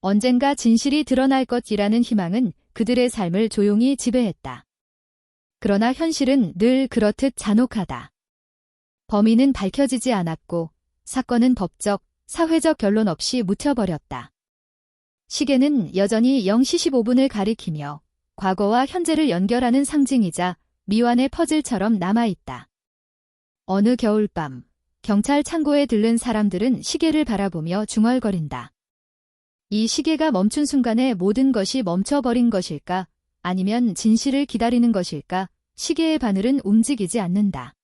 언젠가 진실이 드러날 것이라는 희망은 그들의 삶을 조용히 지배했다. 그러나 현실은 늘 그렇듯 잔혹하다. 범인은 밝혀지지 않았고 사건은 법적, 사회적 결론 없이 묻혀버렸다. 시계는 여전히 0시 15분을 가리키며 과거와 현재를 연결하는 상징이자 미완의 퍼즐처럼 남아있다. 어느 겨울밤, 경찰 창고에 들른 사람들은 시계를 바라보며 중얼거린다. 이 시계가 멈춘 순간에 모든 것이 멈춰버린 것일까? 아니면 진실을 기다리는 것일까? 시계의 바늘은 움직이지 않는다.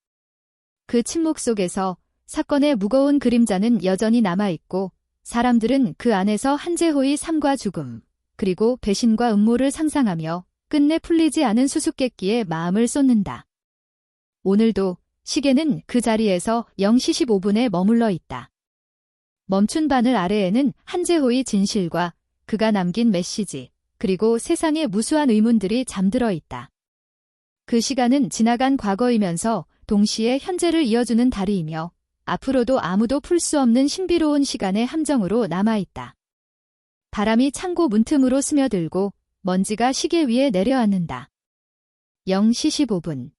그 침묵 속에서 사건의 무거운 그림자는 여전히 남아있고 사람들은 그 안에서 한재호의 삶과 죽음, 그리고 배신과 음모를 상상하며 끝내 풀리지 않은 수수께끼에 마음을 쏟는다. 오늘도 시계는 그 자리에서 0시 15분에 머물러 있다. 멈춘 바늘 아래에는 한재호의 진실과 그가 남긴 메시지, 그리고 세상의 무수한 의문들이 잠들어 있다. 그 시간은 지나간 과거이면서 동시에 현재를 이어주는 다리이며 앞으로도 아무도 풀 수 없는 신비로운 시간의 함정으로 남아있다. 바람이 창고 문틈으로 스며들고 먼지가 시계 위에 내려앉는다. 0시 15분.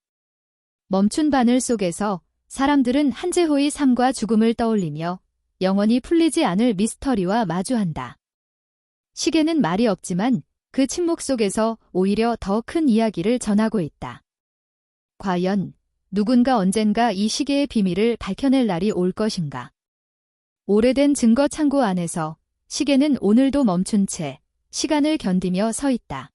멈춘 바늘 속에서 사람들은 한재호의 삶과 죽음을 떠올리며 영원히 풀리지 않을 미스터리와 마주한다. 시계는 말이 없지만 그 침묵 속에서 오히려 더 큰 이야기를 전하고 있다. 과연 누군가 언젠가 이 시계의 비밀을 밝혀낼 날이 올 것인가? 오래된 증거 창고 안에서 시계는 오늘도 멈춘 채 시간을 견디며 서 있다.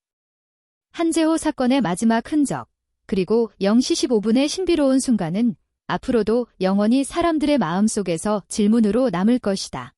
한재호 사건의 마지막 흔적, 그리고 0시 15분의 신비로운 순간은 앞으로도 영원히 사람들의 마음속에서 질문으로 남을 것이다.